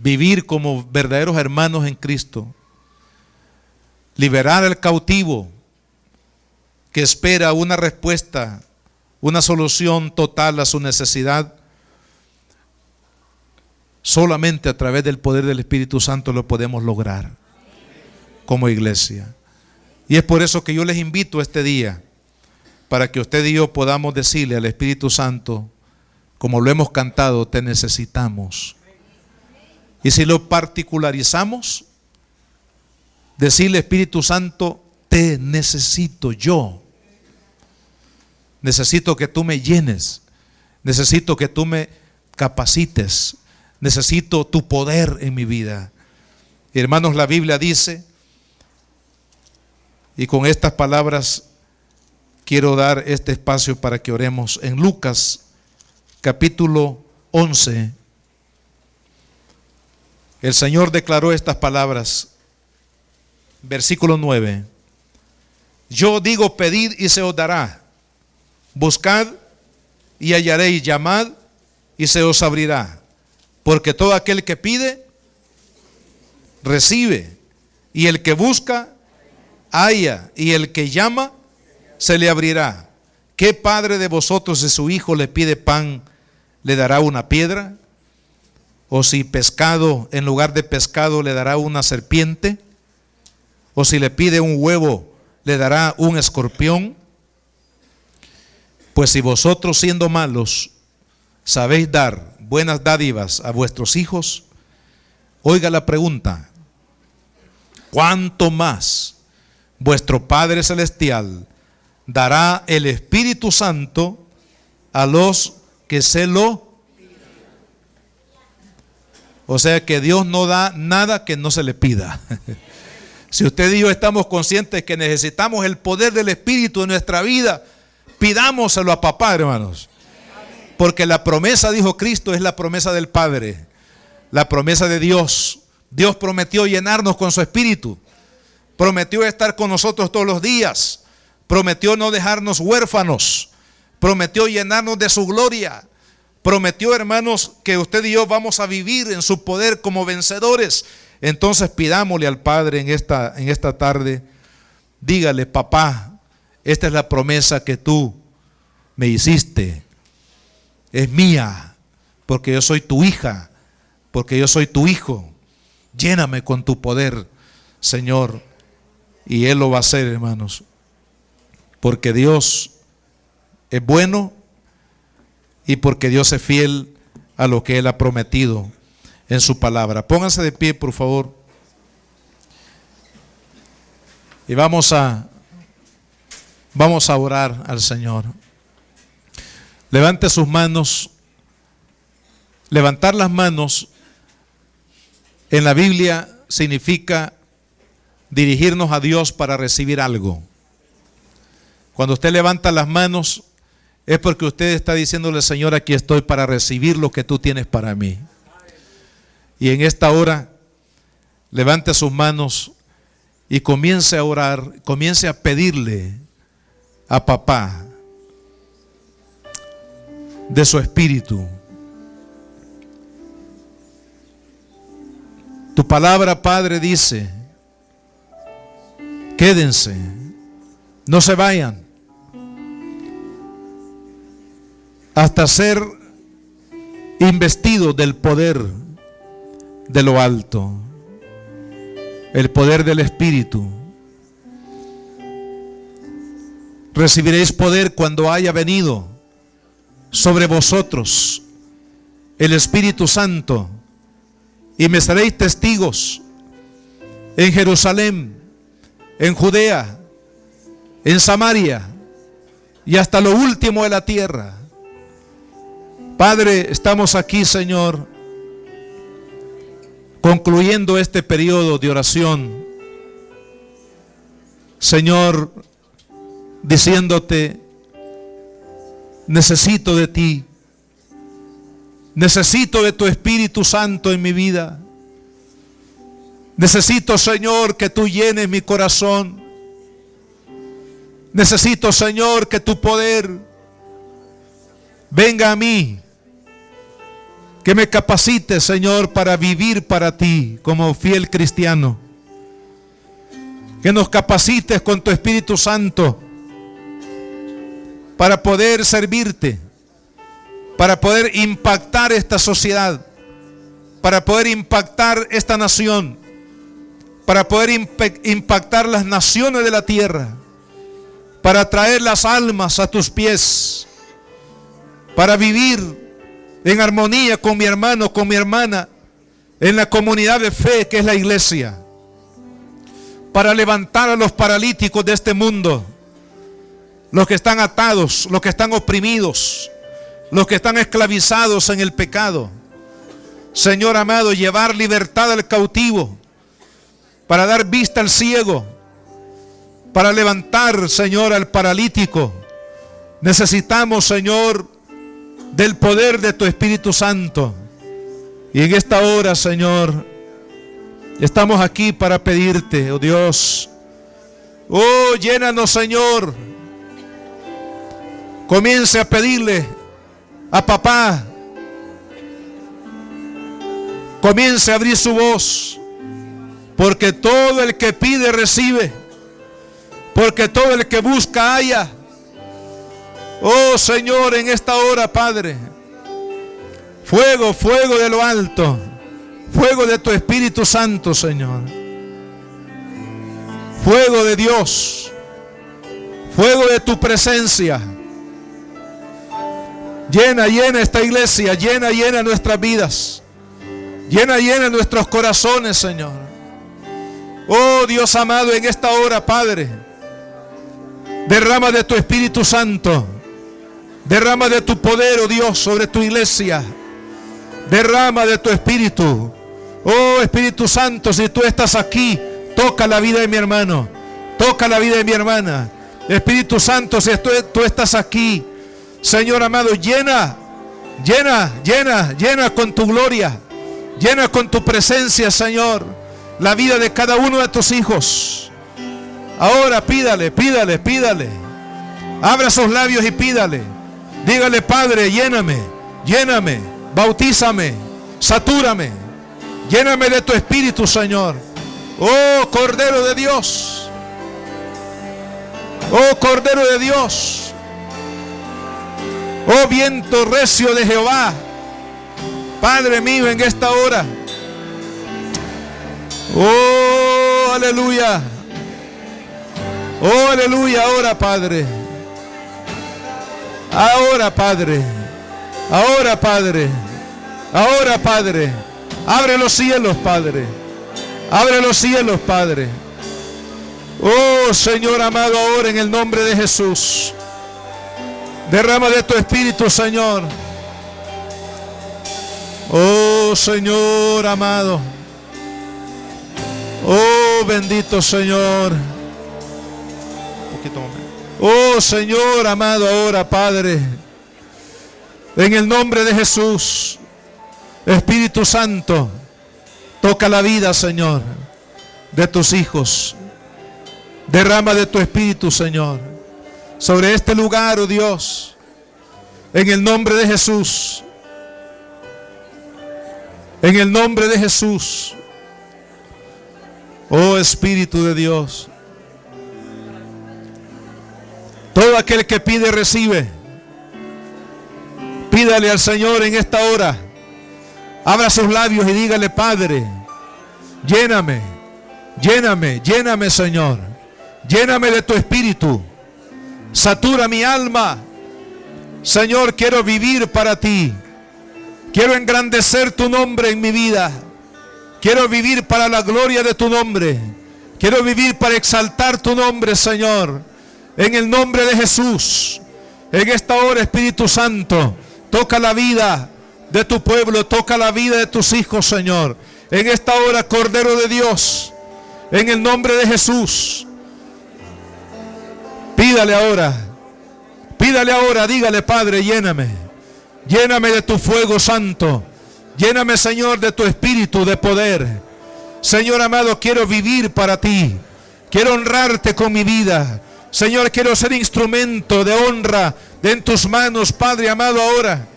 vivir como verdaderos hermanos en Cristo, liberar al cautivo que espera una respuesta, una solución total a su necesidad. Solamente a través del poder del Espíritu Santo lo podemos lograr como iglesia. Y es por eso que yo les invito este día, para que usted y yo podamos decirle al Espíritu Santo, como lo hemos cantado, te necesitamos. Y si lo particularizamos, decirle, Espíritu Santo, te necesito yo. Necesito que tú me llenes. Necesito que tú me capacites. Necesito tu poder en mi vida. Hermanos, la Biblia dice, y con estas palabras quiero dar este espacio para que oremos. En Lucas capítulo 11, el Señor declaró estas palabras. Versículo 9. Yo digo, pedid y se os dará. Buscad y hallaréis, llamad y se os abrirá. Porque todo aquel que pide, recibe. Y el que busca, halla. Y el que llama, se le abrirá. ¿Qué padre de vosotros, si su hijo le pide pan, le dará una piedra? ¿O si pescado, en lugar de pescado, le dará una serpiente? ¿O si le pide un huevo, le dará un escorpión? Pues si vosotros, siendo malos, sabéis dar buenas dádivas a vuestros hijos, oiga la pregunta: ¿cuánto más vuestro Padre Celestial dará el Espíritu Santo a los que se lo? O sea que Dios no da nada que no se le pida. Si usted y yo estamos conscientes que necesitamos el poder del Espíritu en nuestra vida, pidámoselo a papá, hermanos. Porque la promesa, dijo Cristo, es la promesa del Padre, la promesa de Dios. Dios prometió llenarnos con su Espíritu, prometió estar con nosotros todos los días, prometió no dejarnos huérfanos, prometió llenarnos de su gloria, prometió, hermanos, que usted y yo vamos a vivir en su poder como vencedores. Entonces pidámosle al Padre en esta tarde, dígale: papá, esta es la promesa que tú me hiciste, es mía, porque yo soy tu hija, porque yo soy tu hijo. Lléname con tu poder, Señor. Y Él lo va a hacer, hermanos, porque Dios es bueno y porque Dios es fiel a lo que Él ha prometido en su palabra. Pónganse de pie, por favor, y vamos a orar al Señor. Levante sus manos. Levantar las manos en la Biblia significa dirigirnos a Dios para recibir algo. Cuando usted levanta las manos, es porque usted está diciéndole: Señor, aquí estoy para recibir lo que tú tienes para mí. Y en esta hora, levante sus manos y comience a orar, comience a pedirle a papá de su espíritu. Tu palabra, Padre, dice: quédense, no se vayan, hasta ser investidos del poder de lo alto, el poder del Espíritu. Recibiréis poder cuando haya venido sobre vosotros el Espíritu Santo, y me seréis testigos en Jerusalén, en Judea, en Samaria y hasta lo último de la tierra. Padre, estamos aquí, Señor, concluyendo este periodo de oración, Señor, diciéndote: necesito de ti, necesito de tu Espíritu Santo en mi vida. Necesito, Señor, que tú llenes mi corazón. Necesito, Señor, que tu poder venga a mí, que me capacite, Señor, para vivir para ti como fiel cristiano. Que nos capacites con tu Espíritu Santo para poder servirte, para poder impactar esta sociedad, para poder impactar esta nación, para poder impactar las naciones de la tierra, para traer las almas a tus pies, para vivir en armonía con mi hermano, con mi hermana, en la comunidad de fe que es la iglesia, para levantar a los paralíticos de este mundo, los que están atados, los que están oprimidos, los que están esclavizados en el pecado. Señor amado, llevar libertad al cautivo, para dar vista al ciego, para levantar, Señor, al paralítico. Necesitamos, Señor, del poder de tu Espíritu Santo. Y en esta hora, Señor, Estamos aquí para pedirte, oh Dios. Oh, llénanos, Señor. Comience a pedirle a papá. Comience a abrir su voz. Porque todo el que pide, recibe. Porque todo el que busca, halla. Oh, Señor, en esta hora, Padre. Fuego, fuego de lo alto. Fuego de tu Espíritu Santo, Señor. Fuego de Dios. Fuego de tu presencia. Llena, llena esta iglesia. Llena, llena nuestras vidas. Llena, llena nuestros corazones, Señor. Oh Dios amado, en esta hora, Padre, derrama de tu Espíritu Santo. Derrama de tu poder, oh Dios, sobre tu iglesia. Derrama de tu Espíritu. Oh Espíritu Santo, si tú estás aquí, toca la vida de mi hermano. Toca la vida de mi hermana. Espíritu Santo, si tú estás aquí, Señor amado, llena, llena, llena, llena con tu gloria. Llena con tu presencia, Señor, la vida de cada uno de tus hijos. Ahora pídale, pídale, pídale. Abra sus labios y pídale. Dígale: Padre, lléname, lléname, bautízame, satúrame. Lléname de tu Espíritu, Señor. Oh Cordero de Dios. Oh Cordero de Dios. Oh viento recio de Jehová. Padre mío, en esta hora. Oh, aleluya. Oh, aleluya. Ahora, Padre. Ahora, Padre. Ahora, Padre. Ahora, Padre. Abre los cielos, Padre. Abre los cielos, Padre. Oh, Señor amado, ahora en el nombre de Jesús. Derrama de tu Espíritu, Señor. Oh, Señor amado. Oh, bendito Señor. Oh, Señor amado, ahora, Padre, en el nombre de Jesús. Espíritu Santo, toca la vida, Señor, de tus hijos. Derrama de tu Espíritu, Señor, sobre este lugar, oh Dios, en el nombre de Jesús. En el nombre de Jesús. Oh Espíritu de Dios. Todo aquel que pide, recibe. Pídale al Señor en esta hora. Abra sus labios y dígale: Padre, lléname, lléname, lléname, Señor. Lléname de tu Espíritu. Satura mi alma. Señor, quiero vivir para ti. Quiero engrandecer tu nombre en mi vida. Quiero vivir para la gloria de tu nombre. Quiero vivir para exaltar tu nombre, Señor. En el nombre de Jesús. En esta hora, Espíritu Santo, toca la vida de tu pueblo, toca la vida de tus hijos, Señor. En esta hora, Cordero de Dios, en el nombre de Jesús. Pídale ahora, dígale: Padre, lléname. Lléname de tu fuego santo. Lléname, Señor, de tu Espíritu de poder. Señor amado, quiero vivir para ti. Quiero honrarte con mi vida. Señor, quiero ser instrumento de honra en tus manos, Padre amado, ahora.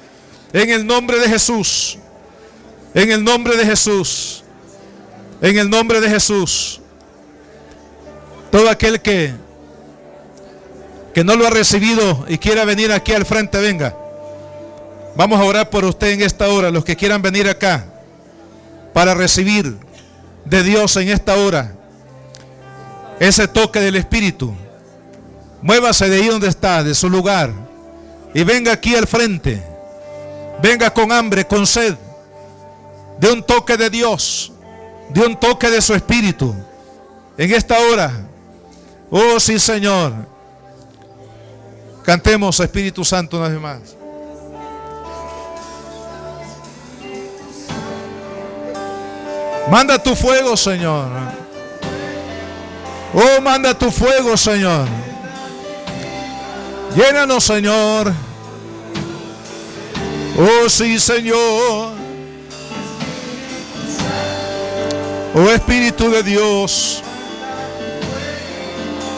En el nombre de Jesús. En el nombre de Jesús. En el nombre de Jesús. Todo aquel que no lo ha recibido y quiera venir aquí al frente, venga. Vamos a orar por usted en esta hora. Los que quieran venir acá para recibir de Dios en esta hora ese toque del Espíritu. Muévase de ahí donde está, de su lugar, y venga aquí al frente. Venga con hambre, con sed de un toque de Dios, de un toque de su Espíritu en esta hora. Oh sí, Señor. Cantemos Espíritu Santo una vez más. Manda tu fuego, Señor. Oh, manda tu fuego, Señor. Llénanos, Señor. Oh, sí, Señor. Oh Espíritu de Dios,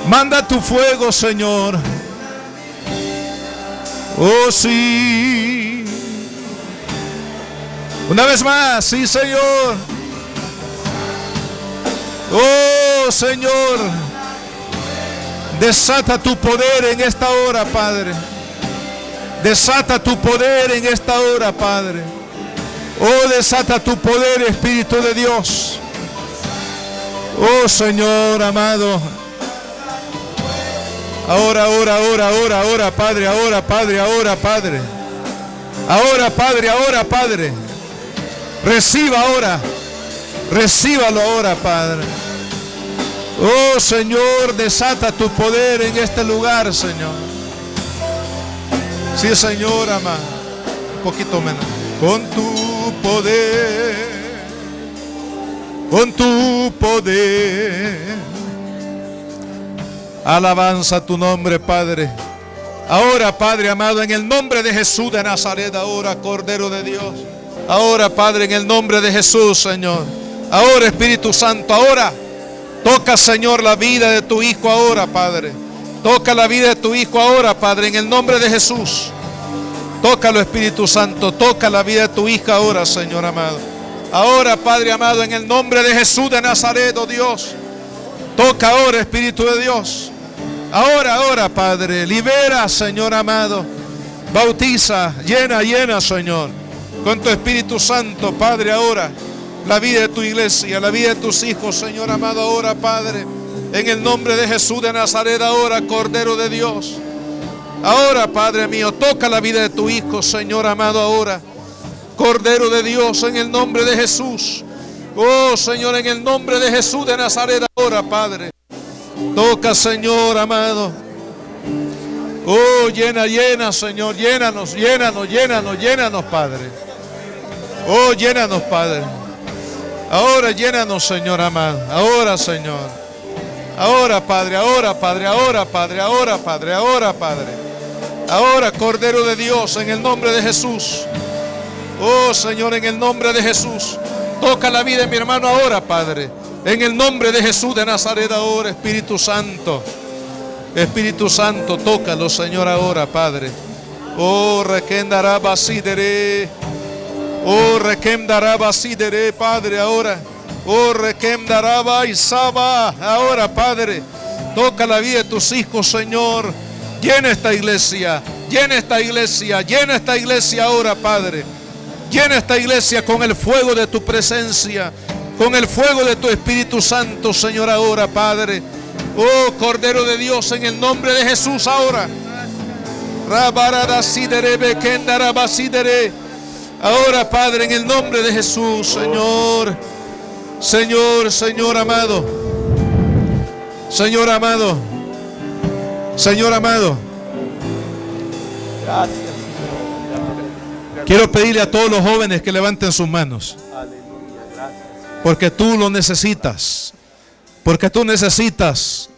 manda tu fuego, Señor. Oh sí. Una vez más, sí, Señor. Oh Señor, desata tu poder en esta hora, Padre. Desata tu poder en esta hora, Padre. Oh, desata tu poder, Espíritu de Dios. Oh Señor amado. Ahora, Padre, ahora, Padre, ahora, Padre. Ahora, Padre, ahora, Padre. Reciba ahora. Recíbalo ahora, Padre. Oh Señor, desata tu poder en este lugar, Señor. Sí, Señor, amado. Un poquito menos. Con tu poder. Con tu poder. Alabanza a tu nombre, Padre. Ahora, Padre amado, en el nombre de Jesús de Nazaret, ahora, Cordero de Dios. Ahora, Padre, en el nombre de Jesús, Señor. Ahora, Espíritu Santo, ahora. Toca, Señor, la vida de tu Hijo ahora, Padre. Toca la vida de tu Hijo ahora, Padre, en el nombre de Jesús. Tócalo, Espíritu Santo. Toca la vida de tu hija ahora, Señor amado. Ahora, Padre amado, en el nombre de Jesús de Nazaret, oh Dios. Toca ahora, Espíritu de Dios. Ahora, Padre. Libera, Señor amado. Bautiza, llena, Señor. Con tu Espíritu Santo, Padre, ahora. La vida de tu iglesia, la vida de tus hijos, Señor amado, ahora, Padre. En el nombre de Jesús de Nazaret, ahora, Cordero de Dios. Ahora, Padre mío, toca la vida de tu Hijo, Señor amado, ahora. Cordero de Dios, en el nombre de Jesús. Oh, Señor, en el nombre de Jesús de Nazaret, ahora, Padre. Toca, Señor amado. Oh, llena, Señor. Llénanos, Padre. Oh, llénanos, Padre. Ahora llénanos, Señor amado. Ahora, Señor. Ahora, Padre, ahora, Padre. Ahora, Cordero de Dios, en el nombre de Jesús. Oh, Señor, en el nombre de Jesús. Toca la vida de mi hermano ahora, Padre. En el nombre de Jesús de Nazaret ahora, Espíritu Santo. Espíritu Santo, tócalo, Señor, ahora, Padre. Oh, requendará basidere. Oh, requemdará basidere, Padre, ahora. Oh, requemdará baisaba. Ahora, Padre. Toca la vida de tus hijos, Señor. Llena esta iglesia ahora, Padre. Llena esta iglesia con el fuego de tu presencia, con el fuego de tu Espíritu Santo, Señor, ahora, Padre. Oh, Cordero de Dios, en el nombre de Jesús, ahora. Ahora, Padre, en el nombre de Jesús, Señor. Señor amado. Señor amado. Gracias. Quiero pedirle a todos los jóvenes que levanten sus manos. Aleluya, gracias. Porque tú lo necesitas. Porque tú necesitas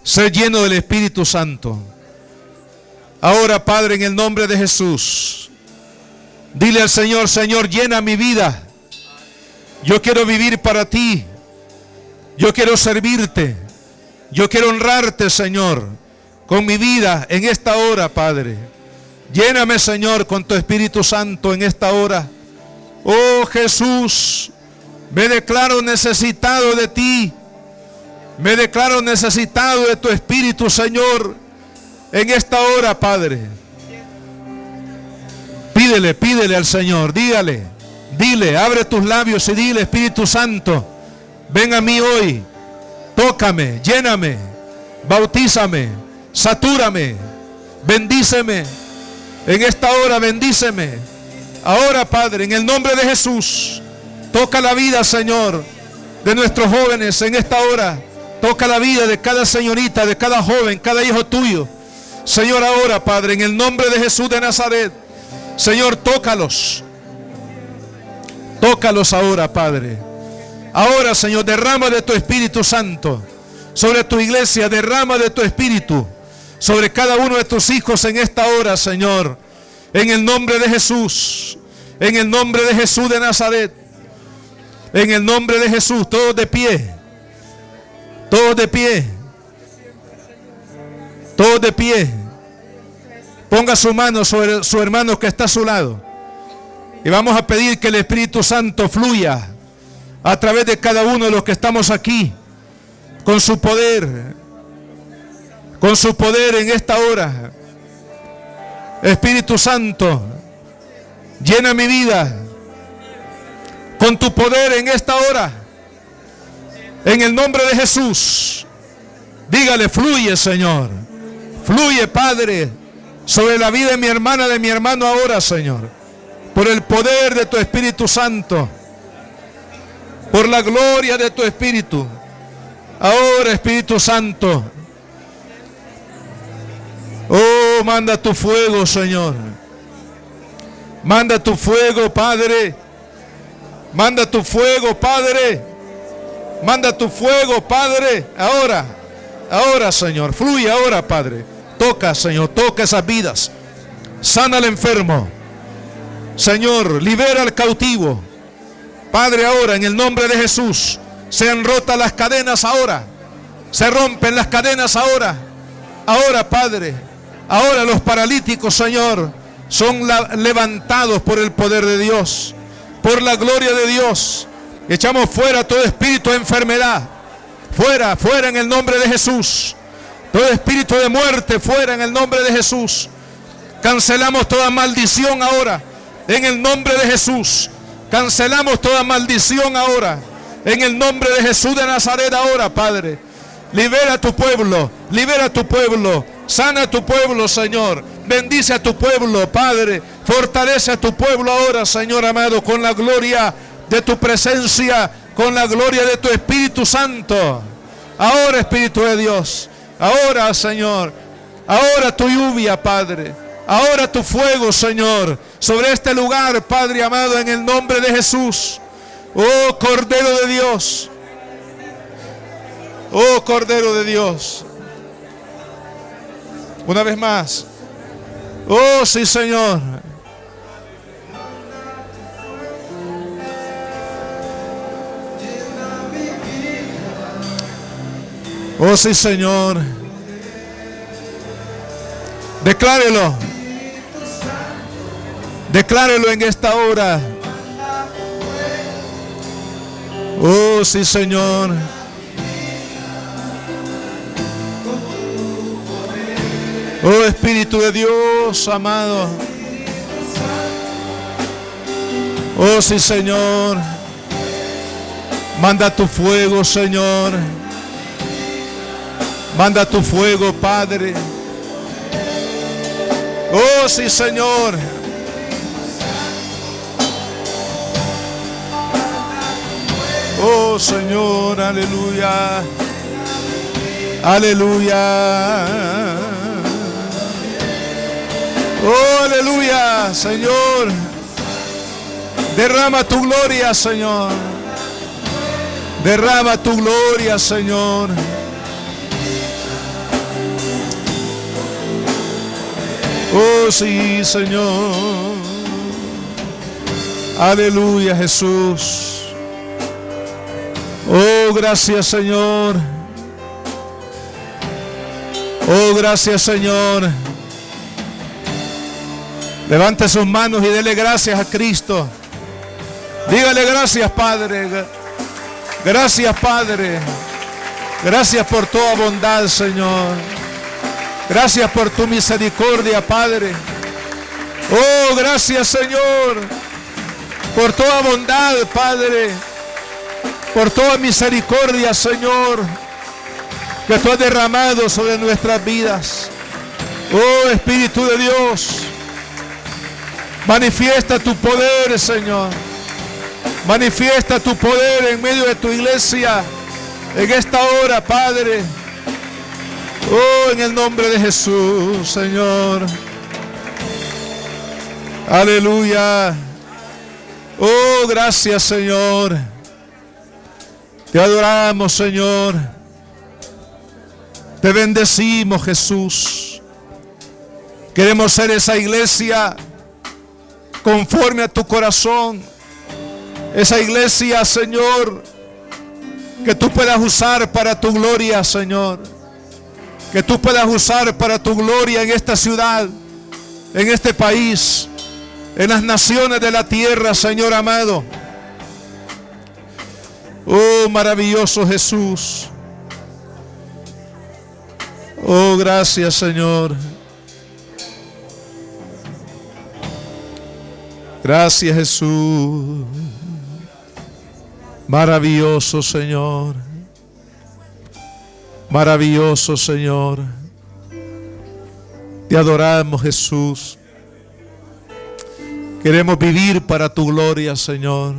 ser lleno del Espíritu Santo. Ahora, Padre, en el nombre de Jesús, dile al Señor: Señor, llena mi vida. Yo quiero vivir para ti. Yo quiero servirte. Yo quiero honrarte, Señor, con mi vida en esta hora, Padre. Lléname, Señor, con tu Espíritu Santo en esta hora. Oh Jesús, me declaro necesitado de ti. Me declaro necesitado de tu Espíritu, Señor, en esta hora, Padre. Pídele al Señor, dile, abre tus labios y dile: Espíritu Santo, ven a mí hoy, tócame, lléname, bautízame, satúrame, bendíceme. En esta hora, bendíceme. Ahora, Padre, en el nombre de Jesús, toca la vida, Señor, de nuestros jóvenes en esta hora. Toca la vida de cada señorita, de cada joven, cada hijo tuyo. Señor, ahora, Padre, en el nombre de Jesús de Nazaret, Señor, tócalos. Tócalos ahora, Padre. Ahora, Señor, derrama de tu Espíritu Santo sobre tu iglesia. Derrama de tu Espíritu sobre cada uno de tus hijos en esta hora, Señor. En el nombre de Jesús. En el nombre de Jesús de Nazaret. En el nombre de Jesús, todos de pie. Todos de pie. Todos de pie. Ponga su mano sobre su hermano que está a su lado. Y vamos a pedir que el Espíritu Santo fluya a través de cada uno de los que estamos aquí. Con su poder. Con su poder en esta hora. Espíritu Santo, llena mi vida con tu poder en esta hora. En el nombre de Jesús. Dígale, fluye, Señor. Fluye, Padre, sobre la vida de mi hermana, de mi hermano ahora, Señor. Por el poder de tu Espíritu Santo. Por la gloria de tu Espíritu. Ahora, Espíritu Santo. Oh, manda tu fuego, Señor. Manda tu fuego, Padre. Manda tu fuego, Padre. Manda tu fuego, Padre. Ahora, Señor. Fluye ahora, Padre. Toca, Señor. Toca esas vidas. Sana al enfermo. Señor, libera al cautivo. Padre, ahora, en el nombre de Jesús, sean rotas las cadenas ahora. Se rompen las cadenas ahora. Ahora, Padre. Ahora los paralíticos, Señor, son levantados por el poder de Dios, por la gloria de Dios. Echamos fuera todo espíritu de enfermedad. Fuera, fuera en el nombre de Jesús. Todo espíritu de muerte, fuera en el nombre de Jesús. Cancelamos toda maldición ahora, en el nombre de Jesús. Cancelamos toda maldición ahora, en el nombre de Jesús de Nazaret ahora, Padre. Libera a tu pueblo, libera a tu pueblo. Sana a tu pueblo, Señor. Bendice a tu pueblo, Padre. Fortalece a tu pueblo ahora, Señor amado, con la gloria de tu presencia, con la gloria de tu Espíritu Santo. Ahora, Espíritu de Dios. Ahora, Señor. Ahora tu lluvia, Padre. Ahora tu fuego, Señor, sobre este lugar, Padre amado, en el nombre de Jesús. Oh, Cordero de Dios. Oh, Cordero de Dios. Una vez más. Oh, sí, Señor. Oh, sí, Señor. Declárelo. Declárelo en esta hora. Oh, sí, Señor. Oh, Espíritu de Dios, amado. Oh, sí, Señor. Manda tu fuego, Señor. Manda tu fuego, Padre. Oh, sí, Señor. Oh, Señor, aleluya. Aleluya. Oh, aleluya, Señor. Derrama tu gloria, Señor. Derrama tu gloria, Señor. Oh, sí, Señor. Aleluya, Jesús. Oh, gracias, Señor. Oh, gracias, Señor. Levante sus manos y dele gracias a Cristo. Dígale gracias, Padre. Gracias, Padre. Gracias por toda bondad, Señor. Gracias por tu misericordia, Padre. Oh, gracias, Señor, por toda bondad, Padre. Por toda misericordia, Señor, que tú has derramado sobre nuestras vidas. Oh, Espíritu de Dios, manifiesta tu poder, Señor. Manifiesta tu poder en medio de tu iglesia en esta hora, Padre. Oh, en el nombre de Jesús, Señor. Aleluya. Oh, gracias, Señor. Te adoramos, Señor. Te bendecimos, Jesús. Queremos ser esa iglesia conforme a tu corazón. Esa iglesia, Señor, que tú puedas usar para tu gloria, Señor. Que tú puedas usar para tu gloria en esta ciudad, en este país, en las naciones de la tierra, Señor amado. Oh, maravilloso Jesús. Oh, gracias, Señor. Gracias, Jesús. Maravilloso, Señor. Maravilloso, Señor. Te adoramos, Jesús. Queremos vivir para tu gloria, Señor.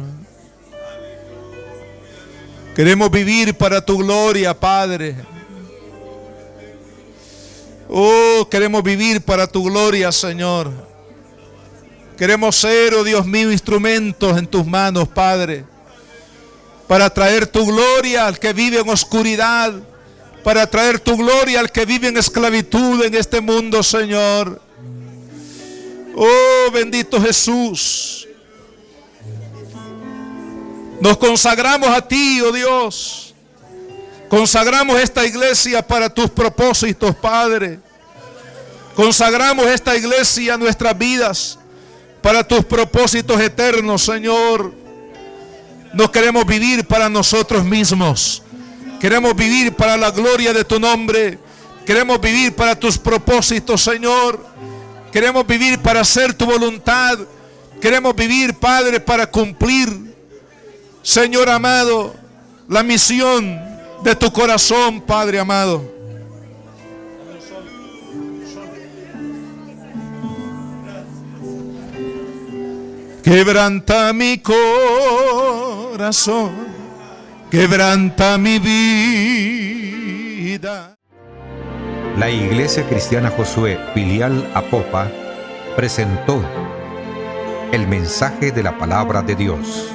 Queremos vivir para tu gloria, Padre. Oh, queremos vivir para tu gloria, Señor. Queremos ser, oh Dios mío, instrumentos en tus manos, Padre, para traer tu gloria al que vive en oscuridad, para traer tu gloria al que vive en esclavitud en este mundo, Señor. Oh, bendito Jesús. Nos consagramos a ti, oh Dios. Consagramos esta iglesia para tus propósitos, Padre. Consagramos esta iglesia, nuestras vidas, para tus propósitos eternos, Señor. No queremos vivir para nosotros mismos. Queremos vivir para la gloria de tu nombre. Queremos vivir para tus propósitos, Señor. Queremos vivir para hacer tu voluntad. Queremos vivir, Padre, para cumplir, Señor amado, la misión de tu corazón, Padre amado. Quebranta mi corazón, quebranta mi vida. La Iglesia Cristiana Josué, filial Apopa, presentó el mensaje de la palabra de Dios.